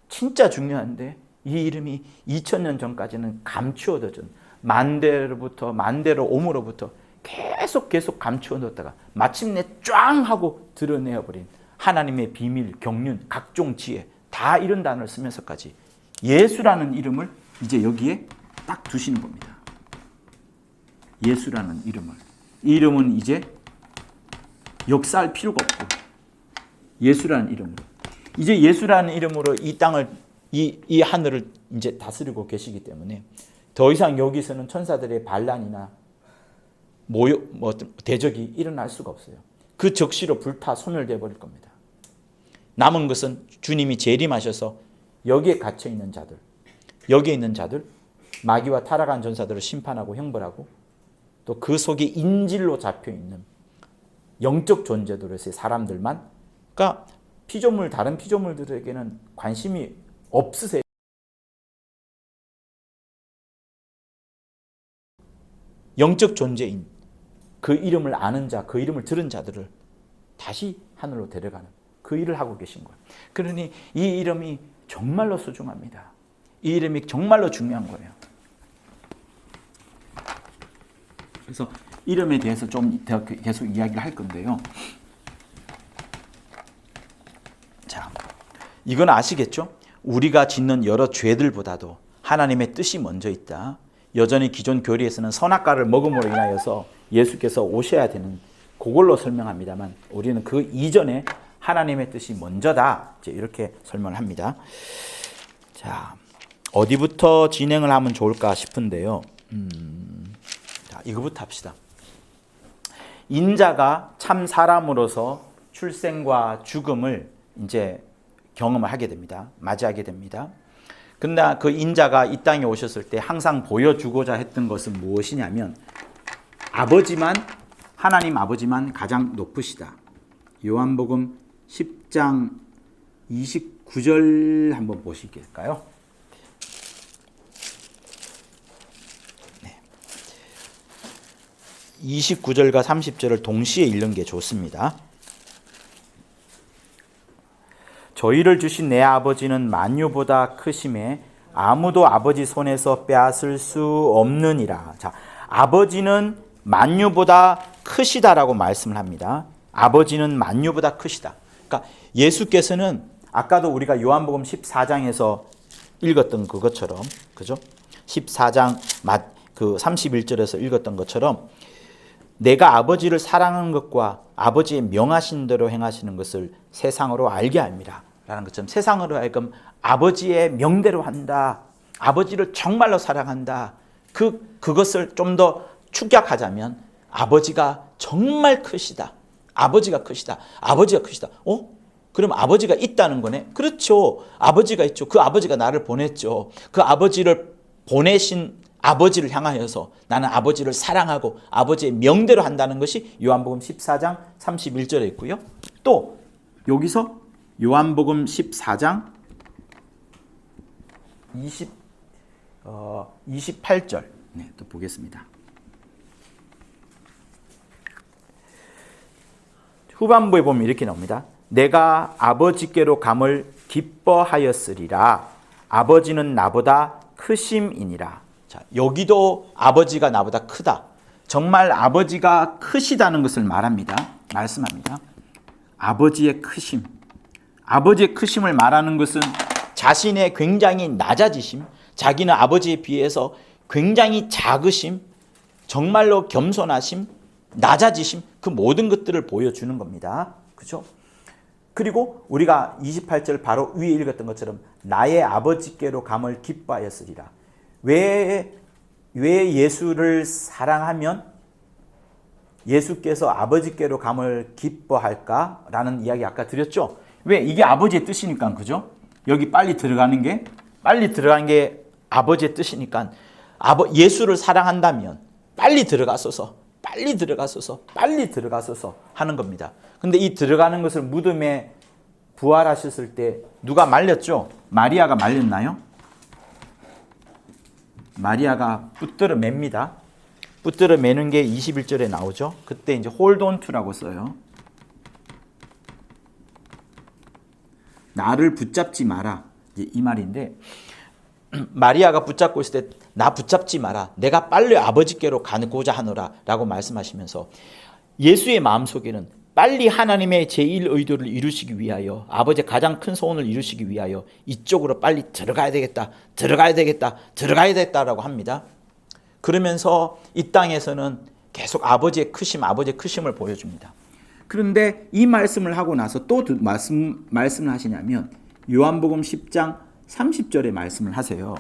진짜 중요한데 이 이름이 2000년 전까지는 감추어두던 만대로 오므로부터 계속 감추어뒀다가 마침내 쫙 하고 드러내어버린 하나님의 비밀, 경륜, 각종 지혜 다 이런 단어를 쓰면서까지 예수라는 이름을 이제 여기에 딱 두시는 겁니다. 예수라는 이름을. 이 이름은 이제 역사할 필요가 없고 예수라는 이름으로. 이제 예수라는 이름으로 이 땅을 이 하늘을 이제 다스리고 계시기 때문에 더 이상 여기서는 천사들의 반란이나 대적이 일어날 수가 없어요. 그 적시로 불타 소멸되어 버릴 겁니다. 남은 것은 주님이 재림하셔서 여기에 갇혀 있는 자들, 여기에 있는 자들, 마귀와 타락한 전사들을 심판하고 형벌하고 또 그 속에 인질로 잡혀 있는 영적 존재들에서의 사람들만, 그러니까 다른 피조물들에게는 관심이 없으세요. 영적 존재인 그 이름을 아는 자, 그 이름을 들은 자들을 다시 하늘로 데려가는 그 일을 하고 계신 거예요. 그러니 이 이름이 정말로 소중합니다. 이 이름이 정말로 중요한 거예요. 그래서 이름에 대해서 좀 더 계속 이야기를 할 건데요. 자, 이건 아시겠죠? 우리가 짓는 여러 죄들보다도 하나님의 뜻이 먼저 있다. 여전히 기존 교리에서는 선악과를 먹음으로 인하여서 예수께서 오셔야 되는 그걸로 설명합니다만 우리는 그 이전에 하나님의 뜻이 먼저다. 이제 이렇게 설명을 합니다. 자, 어디부터 진행을 하면 좋을까 싶은데요. 자, 이거부터 합시다. 인자가 참 사람으로서 출생과 죽음을 이제 경험을 하게 됩니다. 맞이하게 됩니다. 근데 그 인자가 이 땅에 오셨을 때 항상 보여주고자 했던 것은 무엇이냐면 하나님 아버지만 가장 높으시다. 요한복음 10장 29절 한번 보시겠을까요? 네. 29절과 30절을 동시에 읽는 게 좋습니다. 저희를 주신 내 아버지는 만유보다 크심에 아무도 아버지 손에서 빼앗을 수 없느니라. 자, 아버지는 만유보다 크시다라고 말씀을 합니다. 아버지는 만유보다 크시다. 그러니까 예수께서는 아까도 우리가 요한복음 14장에서 읽었던 그것처럼, 그죠? 14장 그 31절에서 읽었던 것처럼 내가 아버지를 사랑하는 것과 아버지의 명하신 대로 행하시는 것을 세상으로 알게 합니다. 라는 것처럼 세상으로 하여금 아버지의 명대로 한다. 아버지를 정말로 사랑한다. 그것을 좀 더 축약하자면 아버지가 정말 크시다. 아버지가 크시다. 아버지가 크시다. 그럼 아버지가 있다는 거네? 그렇죠. 아버지가 있죠. 그 아버지가 나를 보냈죠. 그 아버지를 보내신 아버지를 향하여서 나는 아버지를 사랑하고 아버지의 명대로 한다는 것이 요한복음 14장 31절에 있고요. 또 여기서 요한복음 14장 28절 또 보겠습니다. 후반부에 보면 이렇게 나옵니다. 내가 아버지께로 감을 기뻐하였으리라. 아버지는 나보다 크심이니라. 자, 여기도 아버지가 나보다 크다. 정말 아버지가 크시다는 것을 말씀합니다. 아버지의 크심. 아버지의 크심을 말하는 것은 자신의 굉장히 낮아지심, 자기는 아버지에 비해서 굉장히 작으심, 정말로 겸손하심, 낮아지심, 그 모든 것들을 보여주는 겁니다. 그죠? 그리고 우리가 28절 바로 위에 읽었던 것처럼 나의 아버지께로 감을 기뻐하였으리라. 왜 예수를 사랑하면 예수께서 아버지께로 감을 기뻐할까라는 이야기 아까 드렸죠. 왜? 이게 아버지의 뜻이니까. 그죠? 여기 빨리 들어가는 게 아버지의 뜻이니까 예수를 사랑한다면 빨리 들어가소서 하는 겁니다. 근데 이 들어가는 것을 무덤에 부활하셨을 때 누가 말렸죠? 마리아가 말렸나요? 마리아가 붙들어 맵니다. 붙들어 매는 게 21절에 나오죠. 그때 이제 hold on to라고 써요. 나를 붙잡지 마라. 이제 이 말인데 마리아가 붙잡고 있을 때 나 붙잡지 마라. 내가 빨리 아버지께로 가고자 하노라 라고 말씀하시면서 예수의 마음속에는 빨리 하나님의 제1 의도를 이루시기 위하여 아버지의 가장 큰 소원을 이루시기 위하여 이쪽으로 빨리 들어가야 되겠다라고 합니다. 그러면서 이 땅에서는 계속 아버지의 크심을 보여줍니다. 그런데 이 말씀을 하고 나서 또 말씀을 하시냐면 요한복음 10장 30절에 말씀을 하세요.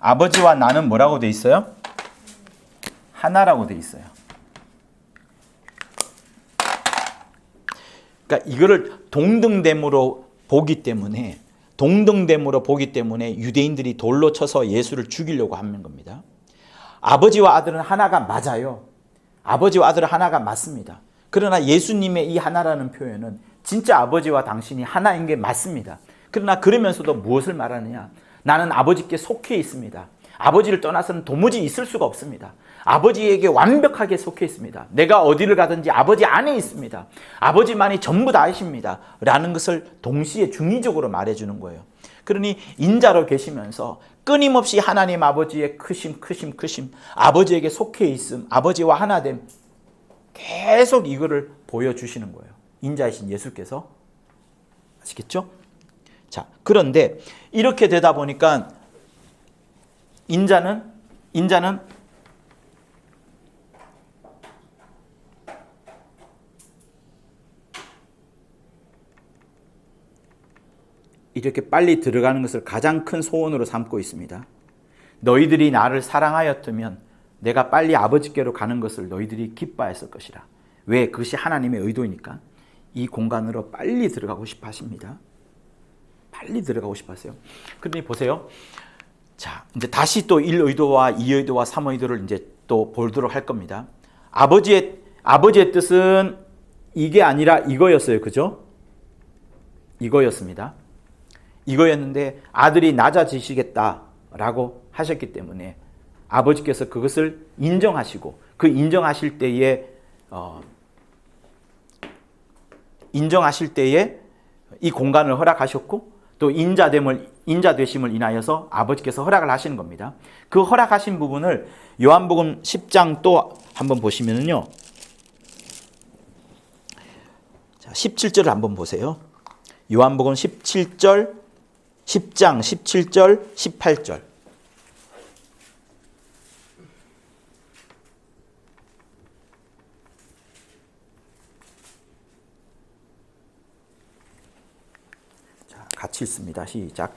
아버지와 나는 뭐라고 돼 있어요? 하나라고 돼 있어요. 그러니까 이거를 동등됨으로 보기 때문에 유대인들이 돌로 쳐서 예수를 죽이려고 하는 겁니다. 아버지와 아들은 하나가 맞아요. 아버지와 아들은 하나가 맞습니다. 그러나 예수님의 이 하나라는 표현은 진짜 아버지와 당신이 하나인 게 맞습니다. 그러나 그러면서도 무엇을 말하느냐? 나는 아버지께 속해 있습니다. 아버지를 떠나서는 도무지 있을 수가 없습니다. 아버지에게 완벽하게 속해 있습니다. 내가 어디를 가든지 아버지 안에 있습니다. 아버지만이 전부 다이십니다. 라는 것을 동시에 중의적으로 말해주는 거예요. 그러니 인자로 계시면서 끊임없이 하나님 아버지의 크심, 아버지에게 속해 있음, 아버지와 하나됨, 계속 이거를 보여주시는 거예요. 인자이신 예수께서. 아시겠죠? 자, 그런데 이렇게 되다 보니까 인자는 이렇게 빨리 들어가는 것을 가장 큰 소원으로 삼고 있습니다. 너희들이 나를 사랑하였다면 내가 빨리 아버지께로 가는 것을 너희들이 기뻐했을 것이라. 왜? 그것이 하나님의 의도이니까 이 공간으로 빨리 들어가고 싶어 하십니다. 빨리 들어가고 싶어 하세요. 그러니 보세요. 자, 이제 다시 또 1의도와 2의도와 3의도를 이제 또 보도록 할 겁니다. 아버지의 뜻은 이게 아니라 이거였어요. 그죠? 이거였습니다. 이거였는데 아들이 낮아지시겠다라고 하셨기 때문에 아버지께서 그것을 인정하시고 그 인정하실 때에 이 공간을 허락하셨고 또 인자 되심을 인하여서 아버지께서 허락을 하시는 겁니다. 그 허락하신 부분을 요한복음 10장 또 한번 보시면은요. 자, 17절을 한번 보세요. 요한복음 10장 17절, 18절. 자, 같이 읽습니다. 시작.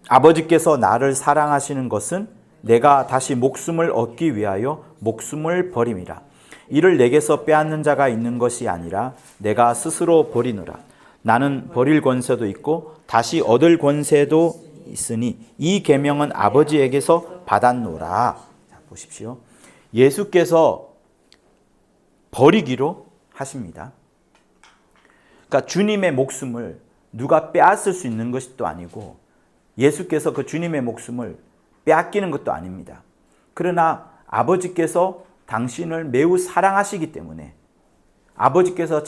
아버지께서 나를 사랑하시는 것은 내가 다시 목숨을 얻기 위하여 목숨을 버림이라. 이를 내게서 빼앗는 자가 있는 것이 아니라 내가 스스로 버리노라. 나는 버릴 권세도 있고 다시 얻을 권세도 있으니 이 계명은 아버지에게서 받았노라. 자, 보십시오. 예수께서 버리기로 하십니다. 그러니까 주님의 목숨을 누가 빼앗을 수 있는 것이 또 아니고 예수께서 그 주님의 목숨을 빼앗기는 것도 아닙니다. 그러나 아버지께서 당신을 매우 사랑하시기 때문에 아버지께서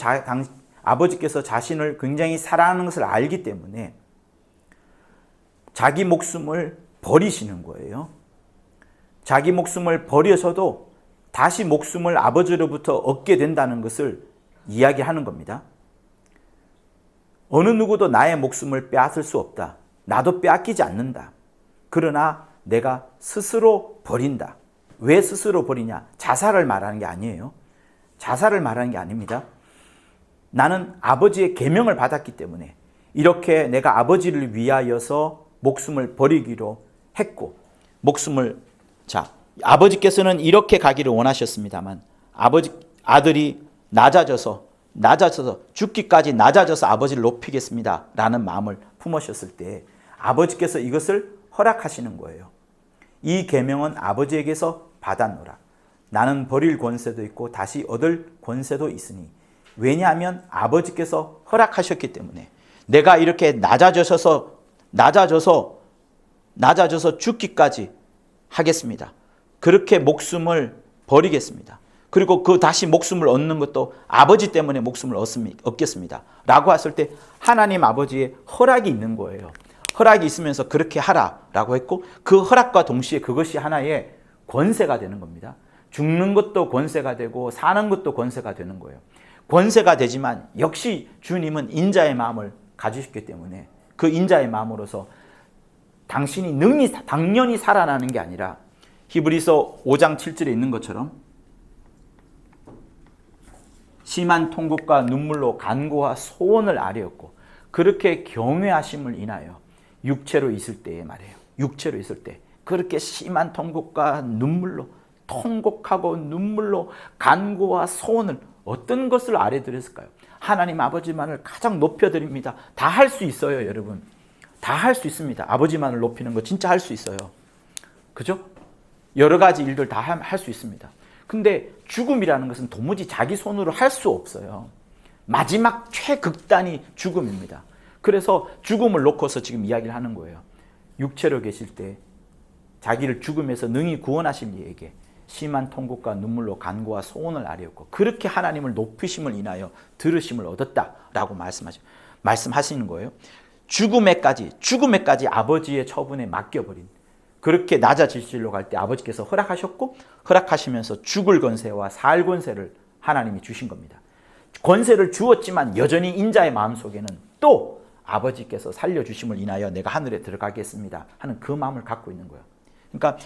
자신을 굉장히 사랑하는 것을 알기 때문에 자기 목숨을 버리시는 거예요. 자기 목숨을 버려서도 다시 목숨을 아버지로부터 얻게 된다는 것을 이야기하는 겁니다. 어느 누구도 나의 목숨을 빼앗을 수 없다. 나도 빼앗기지 않는다. 그러나 내가 스스로 버린다. 왜 스스로 버리냐? 자살을 말하는 게 아니에요. 자살을 말하는 게 아닙니다. 나는 아버지의 계명을 받았기 때문에 이렇게 내가 아버지를 위하여서 목숨을 버리기로 했고, 아버지께서는 이렇게 가기를 원하셨습니다만 아들이 낮아져서 죽기까지 낮아져서 아버지를 높이겠습니다 라는 마음을 품으셨을 때 아버지께서 이것을 허락하시는 거예요. 이 계명은 아버지에게서 받았노라. 나는 버릴 권세도 있고 다시 얻을 권세도 있으니, 왜냐하면 아버지께서 허락하셨기 때문에 내가 이렇게 낮아져서 죽기까지 하겠습니다. 그렇게 목숨을 버리겠습니다. 그리고 그 다시 목숨을 얻는 것도 아버지 때문에 목숨을 얻겠습니다 라고 했을 때 하나님 아버지의 허락이 있는 거예요. 허락이 있으면서 그렇게 하라라고 했고, 그 허락과 동시에 그것이 하나의 권세가 되는 겁니다. 죽는 것도 권세가 되고 사는 것도 권세가 되는 거예요. 권세가 되지만 역시 주님은 인자의 마음을 가지셨기 때문에 그 인자의 마음으로서 당신이 당연히 살아나는 게 아니라 히브리서 5장 7절에 있는 것처럼 심한 통곡과 눈물로 간구와 소원을 아뢰었고, 그렇게 경외하심을 인하여 육체로 있을 때에 말이에요. 육체로 있을 때 그렇게 심한 통곡과 눈물로, 통곡하고 눈물로 간구와 소원을, 어떤 것을 아뢰드렸을까요? 하나님 아버지만을 가장 높여드립니다. 다 할 수 있어요, 여러분. 다 할 수 있습니다. 아버지만을 높이는 거 진짜 할 수 있어요. 그죠? 여러 가지 일들 다 할 수 있습니다. 근데 죽음이라는 것은 도무지 자기 손으로 할 수 없어요. 마지막 최극단이 죽음입니다. 그래서 죽음을 놓고서 지금 이야기를 하는 거예요. 육체로 계실 때 자기를 죽음에서 능히 구원하실 이에게 심한 통곡과 눈물로 간구와 소원을 아뢰었고, 그렇게 하나님을 높이심을 인하여 들으심을 얻었다라고 말씀하시는 거예요. 죽음에까지 아버지의 처분에 맡겨버린, 그렇게 낮아지시려고 갈 때 아버지께서 허락하셨고, 허락하시면서 죽을 권세와 살 권세를 하나님이 주신 겁니다. 권세를 주었지만 여전히 인자의 마음속에는 또 아버지께서 살려주심을 인하여 내가 하늘에 들어가겠습니다 하는 그 마음을 갖고 있는 거예요. 그러니까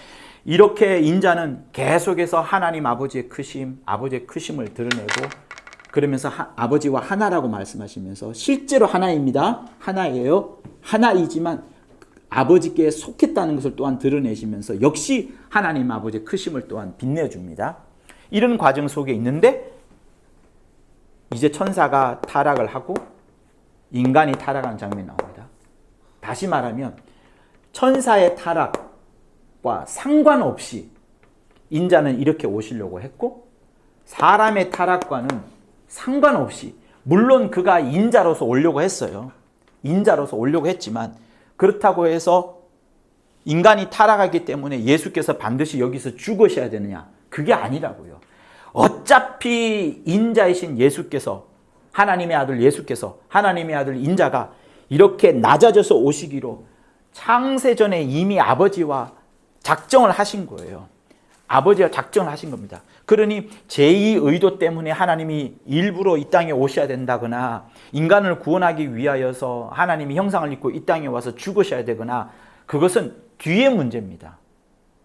이렇게 인자는 계속해서 하나님 아버지의 크심을 드러내고, 그러면서 아버지와 하나라고 말씀하시면서 실제로 하나입니다. 하나예요. 하나이지만 아버지께 속했다는 것을 또한 드러내시면서 역시 하나님 아버지의 크심을 또한 빛내줍니다. 이런 과정 속에 있는데 이제 천사가 타락을 하고 인간이 타락하는 장면이 나옵니다. 다시 말하면 천사의 타락과 상관없이 인자는 이렇게 오시려고 했고, 사람의 타락과는 상관없이, 물론 그가 인자로서 오려고 했어요. 인자로서 오려고 했지만 그렇다고 해서 인간이 타락하기 때문에 예수께서 반드시 여기서 죽으셔야 되느냐, 그게 아니라고요. 어차피 인자이신 예수께서, 하나님의 아들 예수께서, 하나님의 아들 인자가 이렇게 낮아져서 오시기로 창세전에 이미 아버지와 작정을 하신 거예요. 아버지가 작정을 하신 겁니다. 그러니 제2 의도 때문에 하나님이 일부러 이 땅에 오셔야 된다거나, 인간을 구원하기 위하여서 하나님이 형상을 입고 이 땅에 와서 죽으셔야 되거나, 그것은 뒤의 문제입니다.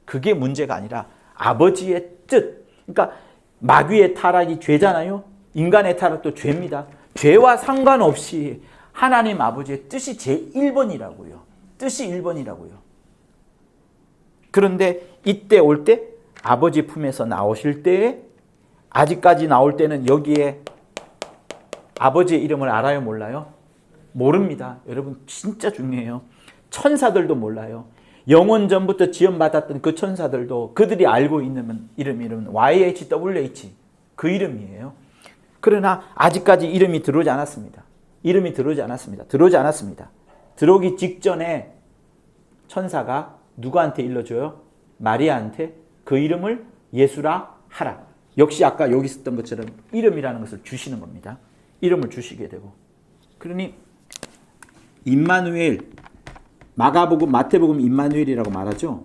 그게 문제가 아니라 아버지의 뜻. 그러니까 마귀의 타락이 죄잖아요. 인간의 타락도 죄입니다. 죄와 상관없이 하나님 아버지의 뜻이 제1번이라고요. 뜻이 1번이라고요. 그런데 이때 올 때, 아버지 품에서 나오실 때에, 아직까지 나올 때는 여기에 아버지의 이름을 알아요, 몰라요? 모릅니다. 여러분 진짜 중요해요. 천사들도 몰라요. 영원 전부터 지원받았던 그 천사들도 그들이 알고 있는 이름은 YHWH, 그 이름이에요. 그러나 아직까지 이름이 들어오지 않았습니다. 들어오기 직전에 천사가 누구한테 일러줘요? 마리아한테 그 이름을 예수라 하라. 역시 아까 여기 있었던 것처럼 이름이라는 것을 주시는 겁니다. 이름을 주시게 되고. 그러니 임마누엘, 마가복음, 마태복음 임마누엘이라고 말하죠.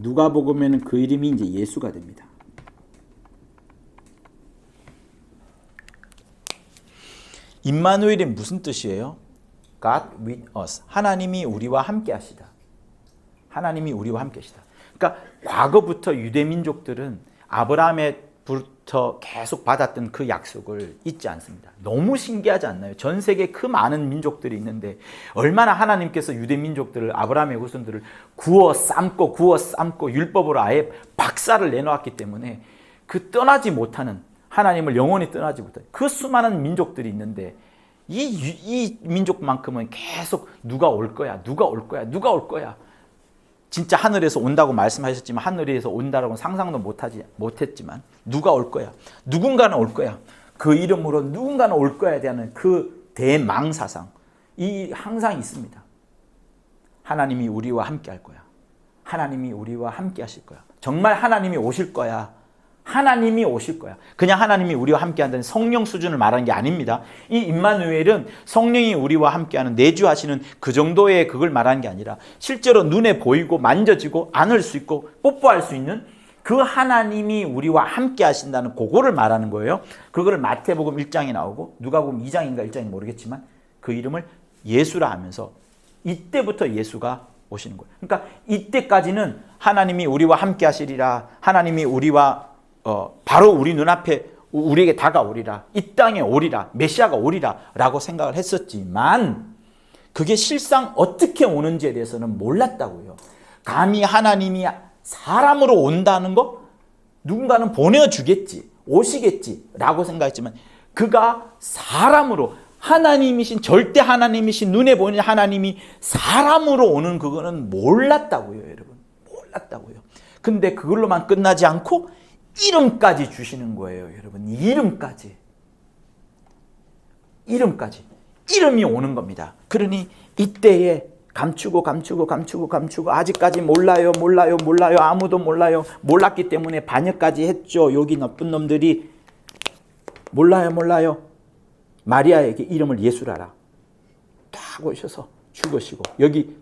누가복음에는 그 이름이 이제 예수가 됩니다. 임마누엘이 무슨 뜻이에요? God with us. 하나님이 우리와 함께 하시다. 하나님이 우리와 함께 하시다. 그러니까 과거부터 유대 민족들은 아브라함부터 계속 받았던 그 약속을 잊지 않습니다. 너무 신기하지 않나요? 전 세계에 그 많은 민족들이 있는데 얼마나 하나님께서 유대 민족들을, 아브라함의 후손들을 구워 삶고 율법으로 아예 박살을 내놓았기 때문에 그 떠나지 못하는, 하나님을 영원히 떠나지 못하는 그 수많은 민족들이 있는데 이 민족만큼은 계속 누가 올 거야, 누가 올 거야, 누가 올 거야. 진짜 하늘에서 온다고 말씀하셨지만 하늘에서 온다라고는 상상도 못했지만 누가 올 거야, 누군가는 올 거야, 그 이름으로 누군가는 올 거야에 대한 그 대망사상, 이 항상 있습니다. 하나님이 우리와 함께 할 거야. 하나님이 우리와 함께 하실 거야. 정말 하나님이 오실 거야. 하나님이 오실 거야. 그냥 하나님이 우리와 함께 한다는 성령 수준을 말하는 게 아닙니다. 이 임마누엘은 성령이 우리와 함께하는, 내주하시는 그 정도의 그걸 말하는 게 아니라 실제로 눈에 보이고 만져지고 안을 수 있고 뽀뽀할 수 있는 그 하나님이 우리와 함께 하신다는 그거를 말하는 거예요. 그거를 마태복음 1장에 나오고 누가복음 2장인가 1장인지 모르겠지만 그 이름을 예수라 하면서 이때부터 예수가 오시는 거예요. 그러니까 이때까지는 하나님이 우리와 함께 하시리라, 하나님이 우리와 바로 우리 눈앞에 우리에게 다가오리라, 이 땅에 오리라, 메시아가 오리라 라고 생각을 했었지만 그게 실상 어떻게 오는지에 대해서는 몰랐다고요. 감히 하나님이 사람으로 온다는 거, 누군가는 보내주겠지, 오시겠지 라고 생각했지만 그가 사람으로, 하나님이신, 절대 하나님이신, 눈에 보이는 하나님이 사람으로 오는 그거는 몰랐다고요. 여러분, 몰랐다고요. 근데 그걸로만 끝나지 않고 이름까지 주시는 거예요. 여러분, 이름까지. 이름이 오는 겁니다. 그러니 이때에 감추고 아직까지 몰라요. 아무도 몰라요. 몰랐기 때문에 반역까지 했죠. 여기 나쁜 놈들이 몰라요. 마리아에게 이름을 예수라라 딱 오셔서 죽으시고, 여기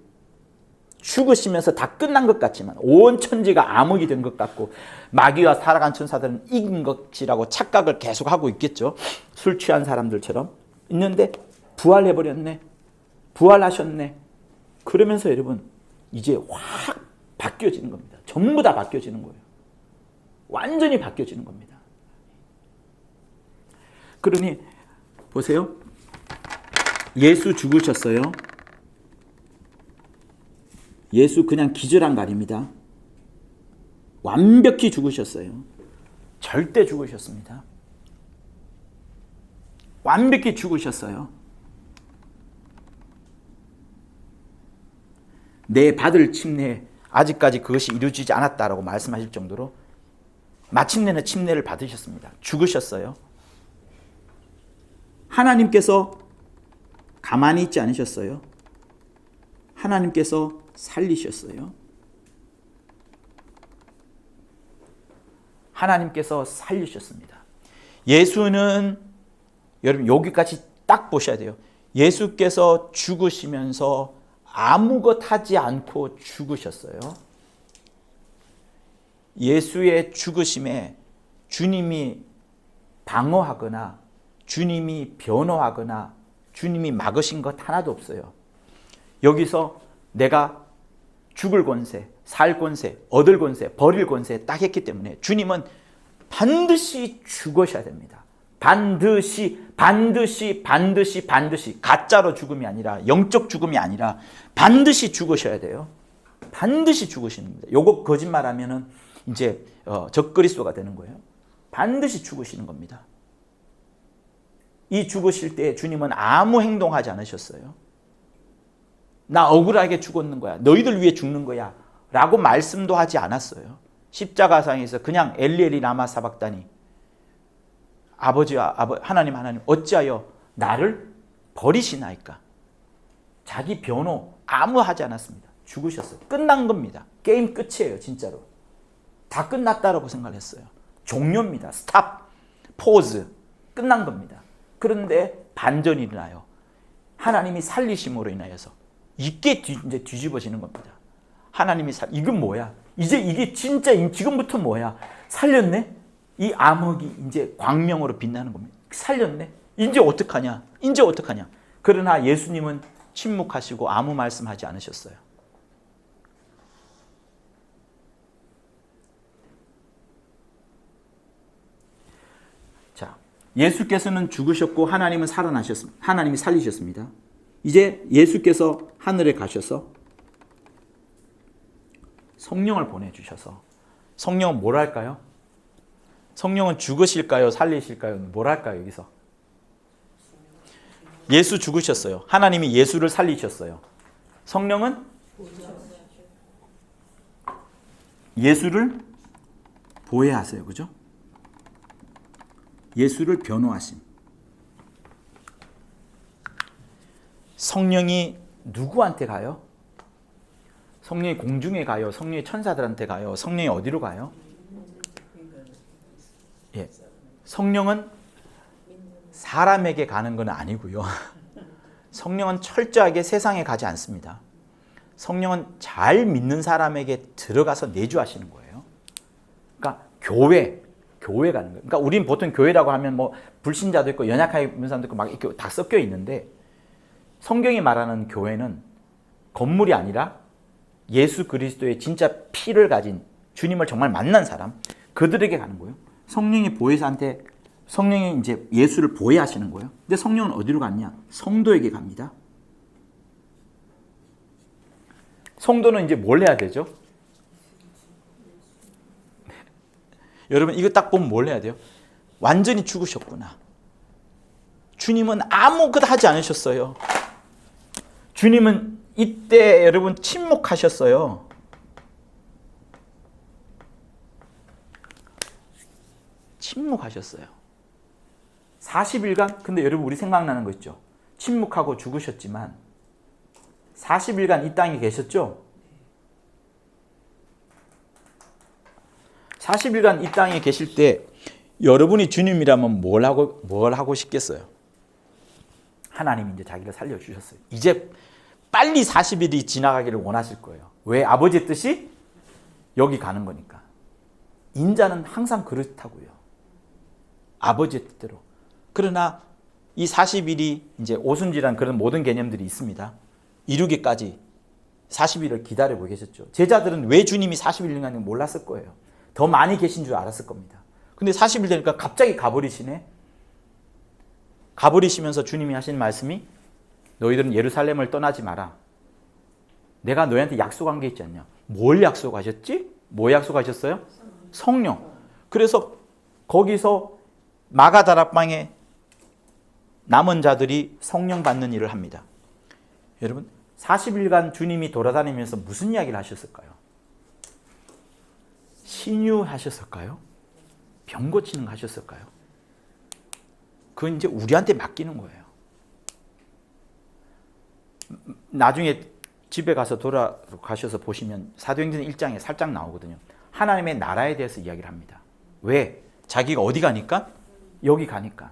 죽으시면서 다 끝난 것 같지만 온 천지가 암흑이 된 것 같고 마귀와 살아간 천사들은 이긴 것이라고 착각을 계속하고 있겠죠. 술 취한 사람들처럼 있는데 부활해버렸네, 부활하셨네. 그러면서 여러분 이제 확 바뀌어지는 겁니다. 전부 다 바뀌어지는 거예요. 완전히 바뀌어지는 겁니다. 그러니 보세요. 예수 죽으셨어요. 예수 그냥 기절한 거 아닙니다. 완벽히 죽으셨어요. 절대 죽으셨습니다. 완벽히 죽으셨어요. 내 받을 침례, 아직까지 그것이 이루어지지 않았다라고 말씀하실 정도로 마침내는 침례를 받으셨습니다. 죽으셨어요. 하나님께서 가만히 있지 않으셨어요. 하나님께서 살리셨어요. 하나님께서 살리셨습니다. 예수는, 여러분 여기까지 딱 보셔야 돼요. 예수께서 죽으시면서 아무것 하지 않고 죽으셨어요. 예수의 죽으심에 주님이 방어하거나 주님이 변호하거나 주님이 막으신 것 하나도 없어요. 여기서 내가 죽을 권세, 살 권세, 얻을 권세, 버릴 권세 딱 했기 때문에 주님은 반드시 죽으셔야 됩니다. 반드시 가짜로 죽음이 아니라, 영적 죽음이 아니라 반드시 죽으셔야 돼요. 반드시 죽으시는 겁니다. 요거 거짓말하면은 이제 적그리스도가 되는 거예요. 반드시 죽으시는 겁니다. 이 죽으실 때 주님은 아무 행동하지 않으셨어요. 나 억울하게 죽었는 거야, 너희들 위해 죽는 거야 라고 말씀도 하지 않았어요. 십자가상에서 그냥 엘리 라마 사박다니, 하나님 어찌하여 나를 버리시나이까. 자기 변호 아무 하지 않았습니다. 죽으셨어요. 끝난 겁니다. 게임 끝이에요. 진짜로 다 끝났다라고 생각했어요. 종료입니다. 스탑, 포즈, 끝난 겁니다. 그런데 반전이 일어나요. 하나님이 살리심으로 인하여서 이게 이제 뒤집어지는 겁니다. 하나님이 이건 뭐야? 이제 이게 진짜 지금부터 뭐야? 살렸네? 이 암흑이 이제 광명으로 빛나는 겁니다. 살렸네? 이제 어떡하냐? 이제 어떡하냐? 그러나 예수님은 침묵하시고 아무 말씀하지 않으셨어요. 자, 예수께서는 죽으셨고 하나님은 살아나셨습니다. 하나님이 살리셨습니다. 이제 예수께서 하늘에 가셔서 성령을 보내주셔서 성령은 뭘 할까요? 성령은 죽으실까요? 살리실까요? 뭘 할까요? 여기서 예수 죽으셨어요. 하나님이 예수를 살리셨어요. 성령은 예수를 보혜하세요. 그죠? 예수를 변호하심. 성령이 누구한테 가요? 성령이 공중에 가요? 성령이 천사들한테 가요? 성령이 어디로 가요? 예. 성령은 사람에게 가는 건 아니고요. 성령은 철저하게 세상에 가지 않습니다. 성령은 잘 믿는 사람에게 들어가서 내주하시는 거예요. 그러니까 교회 가는 거예요. 그러니까 우린 보통 교회라고 하면 뭐 불신자도 있고 연약하게 믿는 사람도 있고 막 이렇게 다 섞여 있는데 성경이 말하는 교회는 건물이 아니라 예수 그리스도의 진짜 피를 가진 주님을 정말 만난 사람 그들에게 가는 거예요. 성령이 보혜사한테 성령이 이제 예수를 보혜하시는 거예요. 근데 성령은 어디로 갔냐? 성도에게 갑니다. 성도는 이제 뭘 해야 되죠? 여러분 이거 딱 보면 뭘 해야 돼요? 완전히 죽으셨구나. 주님은 아무것도 하지 않으셨어요. 주님은 이때 여러분 침묵하셨어요. 침묵하셨어요. 40일간 근데 여러분 우리 생각나는 거 있죠? 침묵하고 죽으셨지만 40일간 이 땅에 계셨죠? 40일간 이 땅에 계실 때 여러분이 주님이라면 뭘 하고 싶겠어요? 하나님이 이제 자기를 살려주셨어요. 이제 빨리 40일이 지나가기를 원하실 거예요. 왜? 아버지의 뜻이 여기 가는 거니까. 인자는 항상 그렇다고요. 아버지의 뜻대로. 그러나 이 40일이 이제 오순절이란 그런 모든 개념들이 있습니다. 이루기까지 40일을 기다리고 계셨죠. 제자들은 왜 주님이 40일인가 몰랐을 거예요. 더 많이 계신 줄 알았을 겁니다. 근데 40일 되니까 갑자기 가버리시네. 가버리시면서 주님이 하신 말씀이 너희들은 예루살렘을 떠나지 마라. 내가 너희한테 약속한 게 있지 않냐. 뭘 약속하셨지? 뭐 약속하셨어요? 성령. 그래서 거기서 마가다락방에 남은 자들이 성령 받는 일을 합니다. 여러분 40일간 주님이 돌아다니면서 무슨 이야기를 하셨을까요? 신유하셨을까요? 병 고치는 거 하셨을까요? 그건 이제 우리한테 맡기는 거예요. 나중에 집에 가서 돌아가셔서 보시면 사도행전 1장에 살짝 나오거든요. 하나님의 나라에 대해서 이야기를 합니다. 왜? 자기가 어디 가니까? 여기 가니까.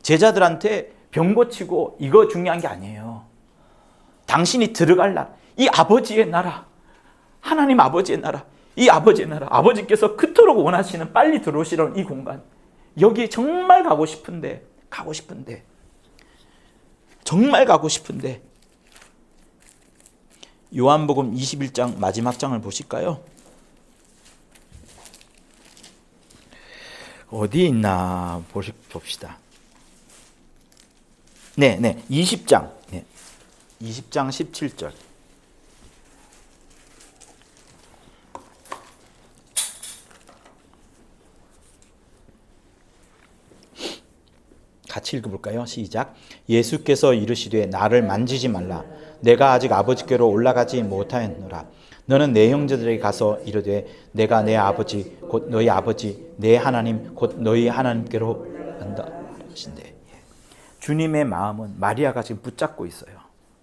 제자들한테 병 고치고 이거 중요한 게 아니에요. 당신이 들어갈 나라, 이 아버지의 나라, 하나님 아버지의 나라, 이 아버지의 나라, 아버지께서 그토록 원하시는 빨리 들어오시라는 이 공간, 여기 정말 가고 싶은데 정말 가고 싶은데 요한복음 21장 마지막 장을 보실까요? 어디 있나 봅시다. 네, 20장. 네. 20장 17절. 같이 읽어볼까요? 시작. 예수께서 이르시되 나를 만지지 말라. 내가 아직 아버지께로 올라가지 못하였노라. 너는 내 형제들에게 가서 이르되 내가 내 아버지 곧 너희 아버지 내 하나님 곧 너희 하나님께로 간다 하신대. 주님의 마음은 마리아가 지금 붙잡고 있어요.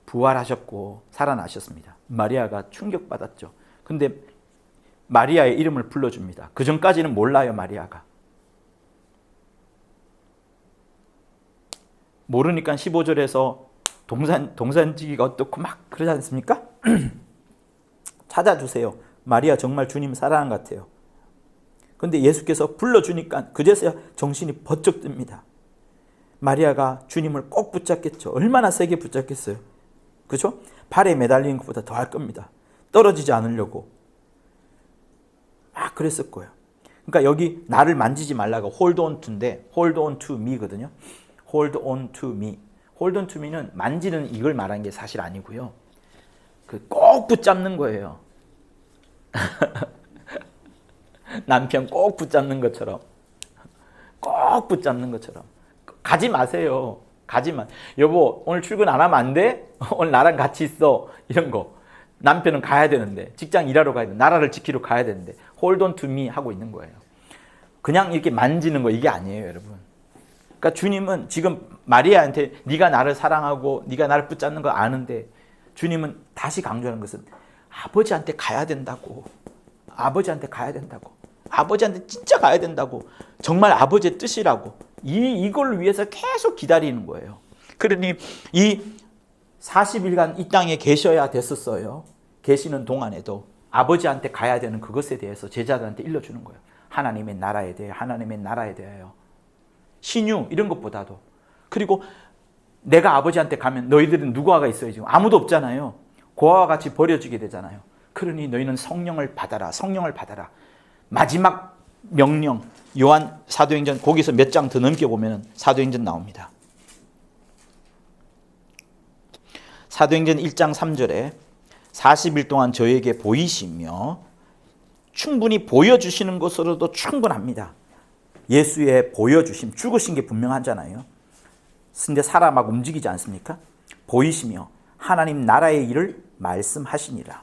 부활하셨고 살아나셨습니다. 마리아가 충격받았죠. 근데 마리아의 이름을 불러줍니다. 그 전까지는 몰라요. 마리아가. 모르니까 15절에서 동산지기가 어떻고 막 그러지 않습니까? 찾아주세요. 마리아 정말 주님 사랑한 것 같아요. 근데 예수께서 불러주니까 그제서야 정신이 번쩍 듭니다. 마리아가 주님을 꼭 붙잡겠죠. 얼마나 세게 붙잡겠어요. 그죠? 발에 매달리는 것보다 더 할 겁니다. 떨어지지 않으려고. 막 그랬을 거예요. 그러니까 여기 나를 만지지 말라고 hold on to인데 hold on to me거든요. hold on to me. hold on to me는 만지는 이걸 말하는 게 사실 아니고요. 꼭 붙잡는 거예요. 남편 꼭 붙잡는 것처럼. 꼭 붙잡는 것처럼. 가지 마세요. 가지 마. 여보, 오늘 출근 안 하면 안 돼? 오늘 나랑 같이 있어. 이런 거. 남편은 가야 되는데, 직장 일하러 가야 되는데, 나라를 지키러 가야 되는데, hold on to me 하고 있는 거예요. 그냥 이렇게 만지는 거 이게 아니에요, 여러분. 그러니까 주님은 지금 마리아한테 네가 나를 사랑하고 네가 나를 붙잡는 거 아는데 주님은 다시 강조하는 것은 아버지한테 가야 된다고. 아버지한테 가야 된다고. 아버지한테 진짜 가야 된다고. 정말 아버지의 뜻이라고. 이걸 위해서 계속 기다리는 거예요. 그러니 이 40일간 이 땅에 계셔야 됐었어요. 계시는 동안에도 아버지한테 가야 되는 그것에 대해서 제자들한테 일러주는 거예요. 하나님의 나라에 대해, 하나님의 나라에 대하여. 신유 이런 것보다도. 그리고 내가 아버지한테 가면 너희들은 누구와 있어요? 지금 아무도 없잖아요. 고아와 같이 버려지게 되잖아요. 그러니 너희는 성령을 받아라. 성령을 받아라. 마지막 명령 요한 사도행전 거기서 몇 장 더 넘겨보면 사도행전 나옵니다. 사도행전 1장 3절에 40일 동안 저에게 보이시며 충분히 보여주시는 것으로도 충분합니다. 예수의 보여주심, 죽으신 게 분명하잖아요. 근데 사람하고 움직이지 않습니까? 보이시며 하나님 나라의 일을 말씀하시니라.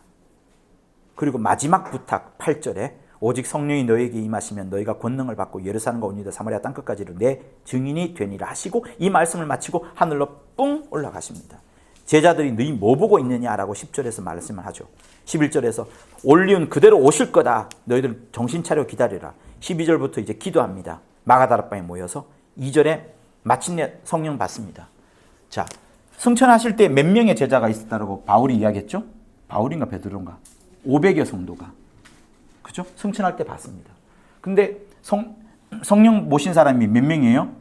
그리고 마지막 부탁 8절에 오직 성령이 너에게 임하시면 너희가 권능을 받고 예루살렘과 온 유다 사마리아 땅끝까지로 내 증인이 되니라 하시고 이 말씀을 마치고 하늘로 뿡 올라가십니다. 제자들이 너희 뭐 보고 있느냐라고 10절에서 말씀을 하죠. 11절에서 올리운 그대로 오실 거다. 너희들 정신 차려 기다리라. 12절부터 이제 기도합니다. 마가다락방에 모여서 2절에 마침내 성령 받습니다. 자, 승천하실 때 몇 명의 제자가 있었다고 바울이 이야기했죠? 바울인가 베드로인가? 500여 성도가. 그죠? 승천할 때 받습니다. 근데 성령 모신 사람이 몇 명이에요?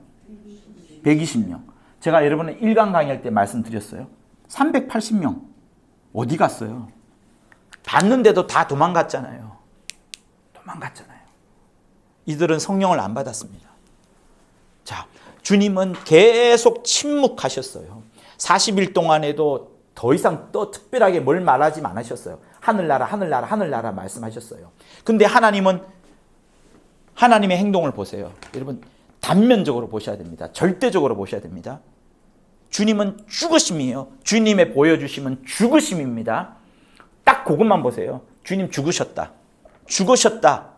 120명. 제가 여러분의 1강 강의할 때 말씀드렸어요. 380명. 어디 갔어요? 받는데도 다 도망갔잖아요. 도망갔잖아요. 이들은 성령을 안 받았습니다. 자, 주님은 계속 침묵하셨어요. 40일 동안에도 더 이상 또 특별하게 뭘 말하지 않으셨어요. 하늘나라, 하늘나라, 하늘나라 말씀하셨어요. 근데 하나님은 하나님의 행동을 보세요. 여러분 단면적으로 보셔야 됩니다. 절대적으로 보셔야 됩니다. 주님은 죽으심이에요. 주님의 보여주심은 죽으심입니다. 딱 그것만 보세요. 주님 죽으셨다. 죽으셨다.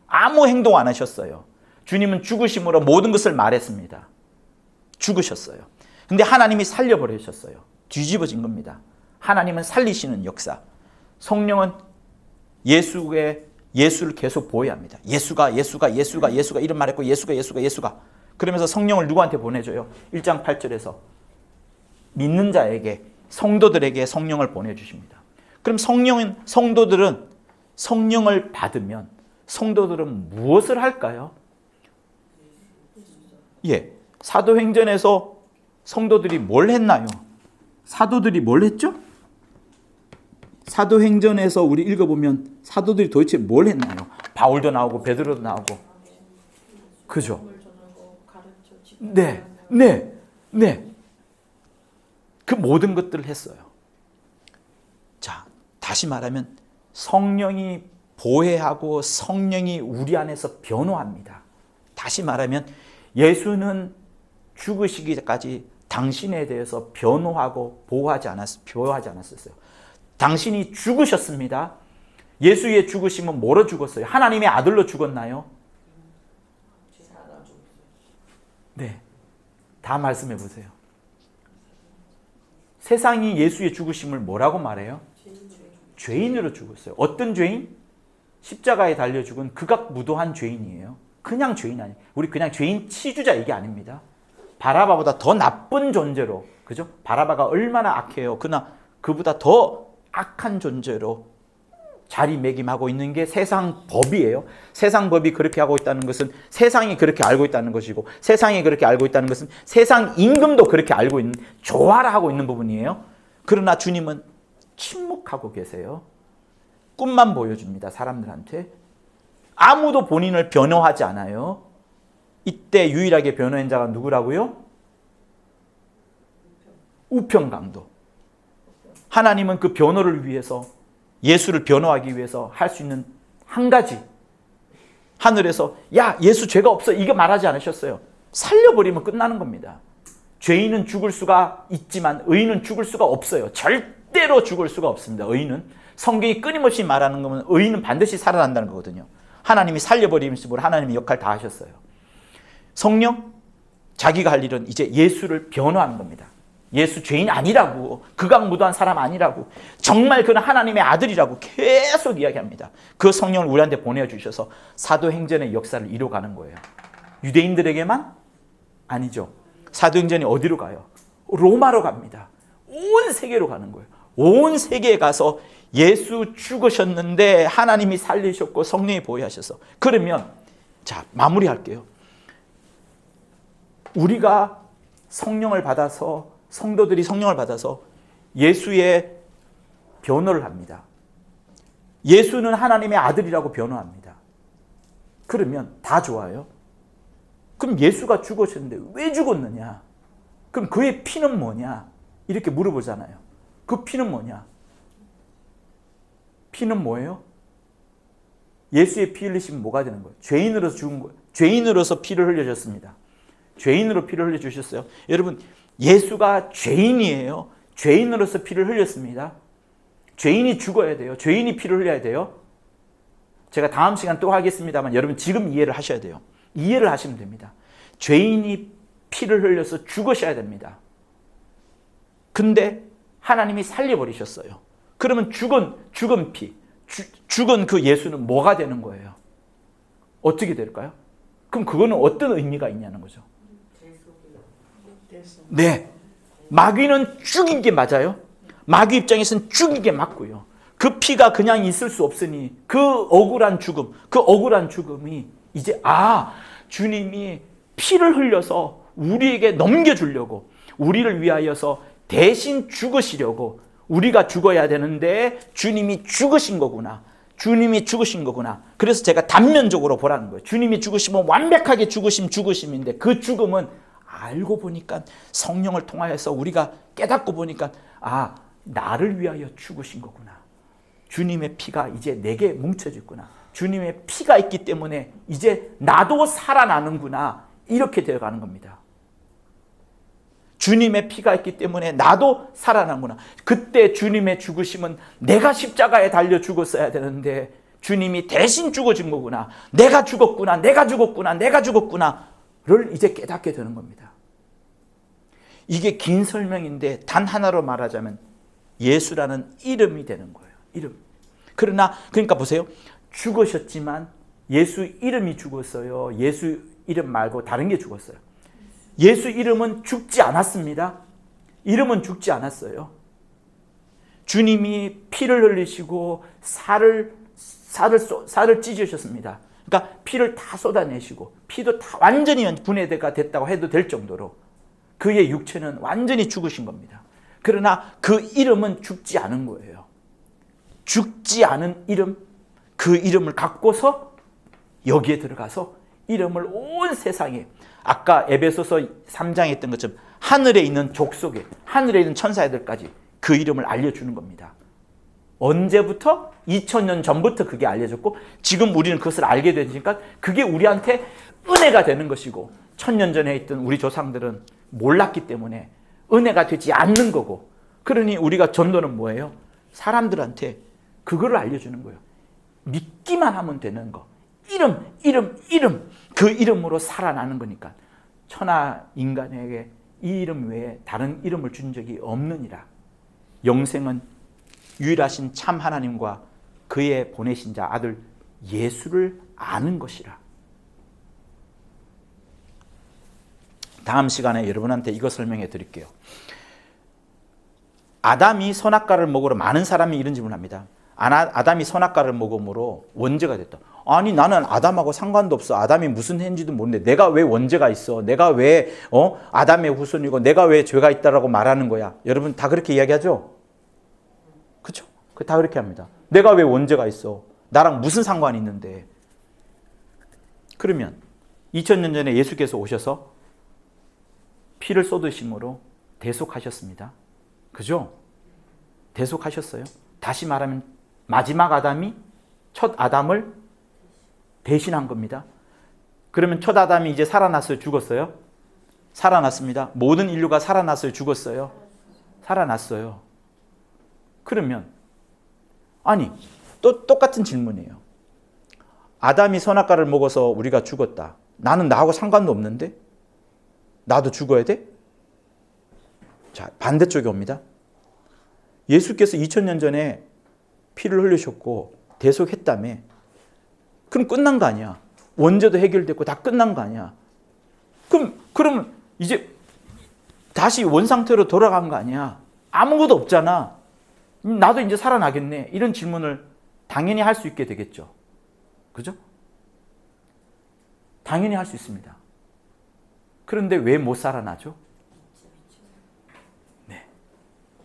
아무 행동 안 하셨어요. 주님은 죽으심으로 모든 것을 말했습니다. 죽으셨어요. 근데 하나님이 살려버리셨어요. 뒤집어진 겁니다. 하나님은 살리시는 역사. 성령은 예수를 계속 보여합니다. 예수가 이런 말했고 예수가 그러면서 성령을 누구한테 보내줘요? 1장 8절에서 믿는 자에게 성도들에게 성령을 보내주십니다. 그럼 성도들은 성령을 받으면 성도들은 무엇을 할까요? 예, 사도행전에서 성도들이 뭘 했나요? 사도들이 뭘 했죠? 사도행전에서 우리 읽어보면 사도들이 도대체 뭘 했나요? 바울도 나오고 베드로도 나오고 그죠? 네. 그 모든 것들을 했어요. 자, 다시 말하면 성령이 보혜하고 성령이 우리 안에서 변호합니다. 다시 말하면 예수는 죽으시기까지 당신에 대해서 변호하고 보호하지 않았었어요. 당신이 죽으셨습니다. 예수의 죽으심은 뭐로 죽었어요? 하나님의 아들로 죽었나요? 네. 다 말씀해 보세요. 세상이 예수의 죽으심을 뭐라고 말해요? 죄인으로 죽었어요. 어떤 죄인? 십자가에 달려 죽은 극악무도한 죄인이에요. 그냥 죄인 아니에요. 우리 그냥 죄인 치주자 이게 아닙니다. 바라바보다 더 나쁜 존재로, 그죠? 바라바가 얼마나 악해요. 그러나 그보다 더 악한 존재로 자리매김하고 있는 게 세상 법이에요. 세상 법이 그렇게 하고 있다는 것은 세상이 그렇게 알고 있다는 것이고, 세상이 그렇게 알고 있다는 것은 세상 임금도 그렇게 알고 있는, 조화를 하고 있는 부분이에요. 그러나 주님은 침묵하고 계세요. 꿈만 보여줍니다, 사람들한테. 아무도 본인을 변호하지 않아요. 이때 유일하게 변호한 자가 누구라고요? 우평강도. 하나님은 그 변호를 위해서, 예수를 변호하기 위해서 할 수 있는 한 가지, 하늘에서 야 예수 죄가 없어 이거 말하지 않으셨어요. 살려버리면 끝나는 겁니다. 죄인은 죽을 수가 있지만 의인은 죽을 수가 없어요. 절대로 죽을 수가 없습니다. 의인은, 성경이 끊임없이 말하는 거면 의인은 반드시 살아난다는 거거든요. 하나님이 살려버리심으로 하나님이 역할 다 하셨어요. 성령, 자기가 할 일은 이제 예수를 변호하는 겁니다. 예수 죄인 아니라고, 극악무도한 사람 아니라고, 정말 그는 하나님의 아들이라고 계속 이야기합니다. 그 성령을 우리한테 보내주셔서 사도행전의 역사를 이뤄가는 거예요. 유대인들에게만? 아니죠. 사도행전이 어디로 가요? 로마로 갑니다. 온 세계로 가는 거예요. 온 세계에 가서 예수 죽으셨는데 하나님이 살리셨고 성령이 보호하셔서. 그러면 자, 마무리할게요. 우리가 성령을 받아서, 성도들이 성령을 받아서 예수의 변호를 합니다. 예수는 하나님의 아들이라고 변호합니다. 그러면 다 좋아요. 그럼 예수가 죽으셨는데 왜 죽었느냐? 그럼 그의 피는 뭐냐? 이렇게 물어보잖아요. 그 피는 뭐냐? 피는 뭐예요? 예수의 피 흘리시면 뭐가 되는 거예요? 죄인으로서 죽은 거예요. 죄인으로서 피를 흘려줬습니다. 죄인으로 피를 흘려주셨어요. 여러분, 예수가 죄인이에요. 죄인으로서 피를 흘렸습니다. 죄인이 죽어야 돼요. 죄인이 피를 흘려야 돼요. 제가 다음 시간 또 하겠습니다만 여러분 지금 이해를 하셔야 돼요. 이해를 하시면 됩니다. 죄인이 피를 흘려서 죽으셔야 됩니다. 근데 하나님이 살려버리셨어요. 그러면 죽은 피, 죽은 그 예수는 뭐가 되는 거예요? 어떻게 될까요? 그럼 그거는 어떤 의미가 있냐는 거죠. 네, 마귀는 죽인 게 맞아요. 마귀 입장에서는 죽인 게 맞고요. 그 피가 그냥 있을 수 없으니 그 억울한 죽음, 그 억울한 죽음이 이제 주님이 피를 흘려서 우리에게 넘겨주려고, 우리를 위하여서 대신 죽으시려고, 우리가 죽어야 되는데 주님이 죽으신 거구나. 주님이 죽으신 거구나. 그래서 제가 단면적으로 보라는 거예요. 주님이 죽으시면 완벽하게 죽으심인데 그 죽음은 알고 보니까 성령을 통하여서 우리가 깨닫고 보니까 나를 위하여 죽으신 거구나. 주님의 피가 이제 내게 뭉쳐졌구나. 주님의 피가 있기 때문에 이제 나도 살아나는구나. 이렇게 되어가는 겁니다. 주님의 피가 있기 때문에 나도 살아나는구나. 그때 주님의 죽으심은 내가 십자가에 달려 죽었어야 되는데 주님이 대신 죽어진 거구나. 내가 죽었구나. 내가 죽었구나. 내가 죽었구나를 이제 깨닫게 되는 겁니다. 이게 긴 설명인데 단 하나로 말하자면 예수라는 이름이 되는 거예요. 이름. 그러니까 보세요. 죽으셨지만 예수 이름이 죽었어요. 예수 이름 말고 다른 게 죽었어요. 예수 이름은 죽지 않았습니다. 이름은 죽지 않았어요. 주님이 피를 흘리시고 살을 찢으셨습니다. 그러니까 피를 다 쏟아내시고 피도 다 완전히 분해가 됐다고 해도 될 정도로 그의 육체는 완전히 죽으신 겁니다. 그러나 그 이름은 죽지 않은 거예요. 죽지 않은 이름, 그 이름을 갖고서 여기에 들어가서 이름을 온 세상에, 아까 에베소서 3장에 했던 것처럼 하늘에 있는 족속에, 하늘에 있는 천사애들까지 그 이름을 알려주는 겁니다. 언제부터? 2000년 전부터 그게 알려졌고 지금 우리는 그것을 알게 되니까 그게 우리한테 은혜가 되는 것이고 1000년 전에 있던 우리 조상들은 몰랐기 때문에 은혜가 되지 않는 거고, 그러니 우리가 전도는 뭐예요? 사람들한테 그거를 알려주는 거예요. 믿기만 하면 되는 거. 이름. 그 이름으로 살아나는 거니까. 천하 인간에게 이 이름 외에 다른 이름을 준 적이 없느니라. 영생은 유일하신 참 하나님과 그의 보내신 자 아들 예수를 아는 것이라. 다음 시간에 여러분한테 이거 설명해 드릴게요. 아담이 선악과를 먹으러 많은 사람이 이런 질문을 합니다. 아담이 선악과를 먹음으로 원죄가 됐다. 아니 나는 아담하고 상관도 없어. 아담이 무슨 했는지도 모르는데 내가 왜 원죄가 있어? 내가 왜 아담의 후손이고 내가 왜 죄가 있다라고 말하는 거야? 여러분 다 그렇게 이야기하죠? 그렇죠? 다 그렇게 합니다. 내가 왜 원죄가 있어? 나랑 무슨 상관이 있는데? 그러면 2000년 전에 예수께서 오셔서 피를 쏟으심으로 대속하셨습니다. 그죠? 대속하셨어요. 다시 말하면 마지막 아담이 첫 아담을 대신한 겁니다. 그러면 첫 아담이 이제 살아났어요? 죽었어요? 살아났습니다. 모든 인류가 살아났어요? 죽었어요? 살아났어요. 그러면 아니 또 똑같은 질문이에요. 아담이 선악과를 먹어서 우리가 죽었다. 나는 나하고 상관도 없는데? 나도 죽어야 돼? 자, 반대쪽에 옵니다. 예수께서 2000년 전에 피를 흘리셨고 대속했다며. 그럼 끝난 거 아니야. 원죄도 해결됐고 다 끝난 거 아니야. 그럼 이제 다시 원상태로 돌아간 거 아니야. 아무것도 없잖아. 나도 이제 살아나겠네. 이런 질문을 당연히 할 수 있게 되겠죠. 그죠? 당연히 할 수 있습니다. 그런데 왜 못 살아나죠? 네.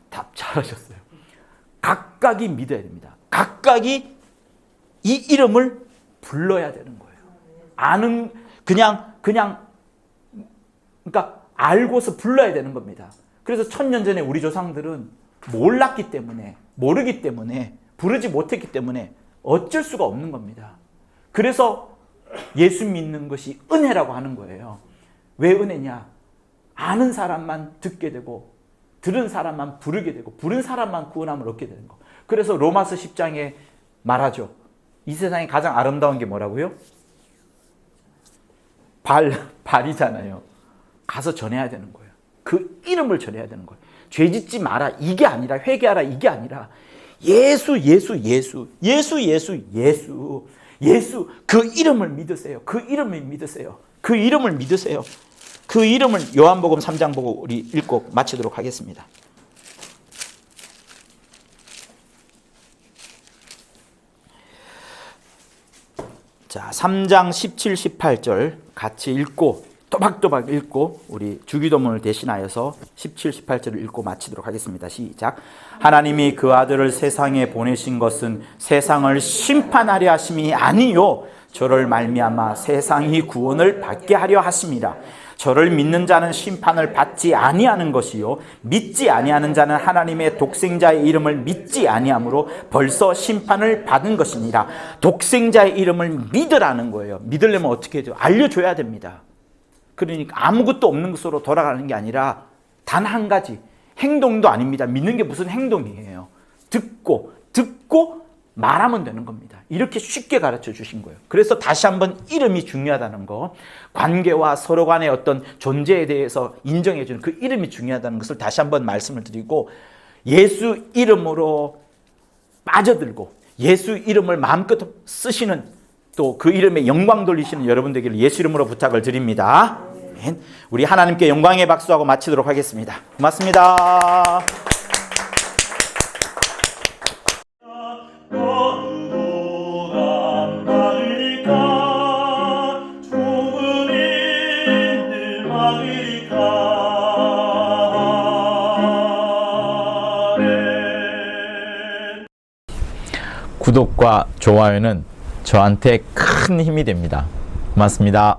답 잘하셨어요. 각각이 믿어야 됩니다. 각각이 이 이름을 불러야 되는 거예요. 그러니까 알고서 불러야 되는 겁니다. 그래서 1000년 전에 우리 조상들은 몰랐기 때문에, 모르기 때문에, 부르지 못했기 때문에 어쩔 수가 없는 겁니다. 그래서 예수 믿는 것이 은혜라고 하는 거예요. 왜 은혜냐? 아는 사람만 듣게 되고 들은 사람만 부르게 되고 부른 사람만 구원함을 얻게 되는 거. 그래서 로마서 10장에 말하죠. 이 세상에 가장 아름다운 게 뭐라고요? 발이잖아요. 가서 전해야 되는 거예요. 그 이름을 전해야 되는 거예요. 죄 짓지 마라 이게 아니라 회개하라 이게 아니라 예수 그 이름을 믿으세요. 그 이름을 믿으세요. 그 이름을 믿으세요. 그 이름을 요한복음 3장 보고 우리 읽고 마치도록 하겠습니다. 자, 3장 17, 18절 같이 읽고 또박또박 읽고 우리 주기도문을 대신하여서 17, 18절을 읽고 마치도록 하겠습니다. 시작. 하나님이 그 아들을 세상에 보내신 것은 세상을 심판하려 하심이 아니요 저를 말미암아 세상이 구원을 받게 하려 하심이라. 저를 믿는 자는 심판을 받지 아니하는 것이요 믿지 아니하는 자는 하나님의 독생자의 이름을 믿지 아니하므로 벌써 심판을 받은 것이니라. 독생자의 이름을 믿으라는 거예요. 믿으려면 어떻게 해야 돼요? 알려줘야 됩니다. 그러니까 아무것도 없는 것으로 돌아가는 게 아니라 단 한 가지 행동도 아닙니다. 믿는 게 무슨 행동이에요? 듣고 말하면 되는 겁니다. 이렇게 쉽게 가르쳐 주신 거예요. 그래서 다시 한번 이름이 중요하다는 거, 관계와 서로 간의 어떤 존재에 대해서 인정해 주는 그 이름이 중요하다는 것을 다시 한번 말씀을 드리고, 예수 이름으로 빠져들고 예수 이름을 마음껏 쓰시는, 또 그 이름에 영광 돌리시는 여러분 되기를 예수 이름으로 부탁을 드립니다. 우리 하나님께 영광의 박수하고 마치도록 하겠습니다. 고맙습니다. 구독과 좋아요는 저한테 큰 힘이 됩니다. 고맙습니다.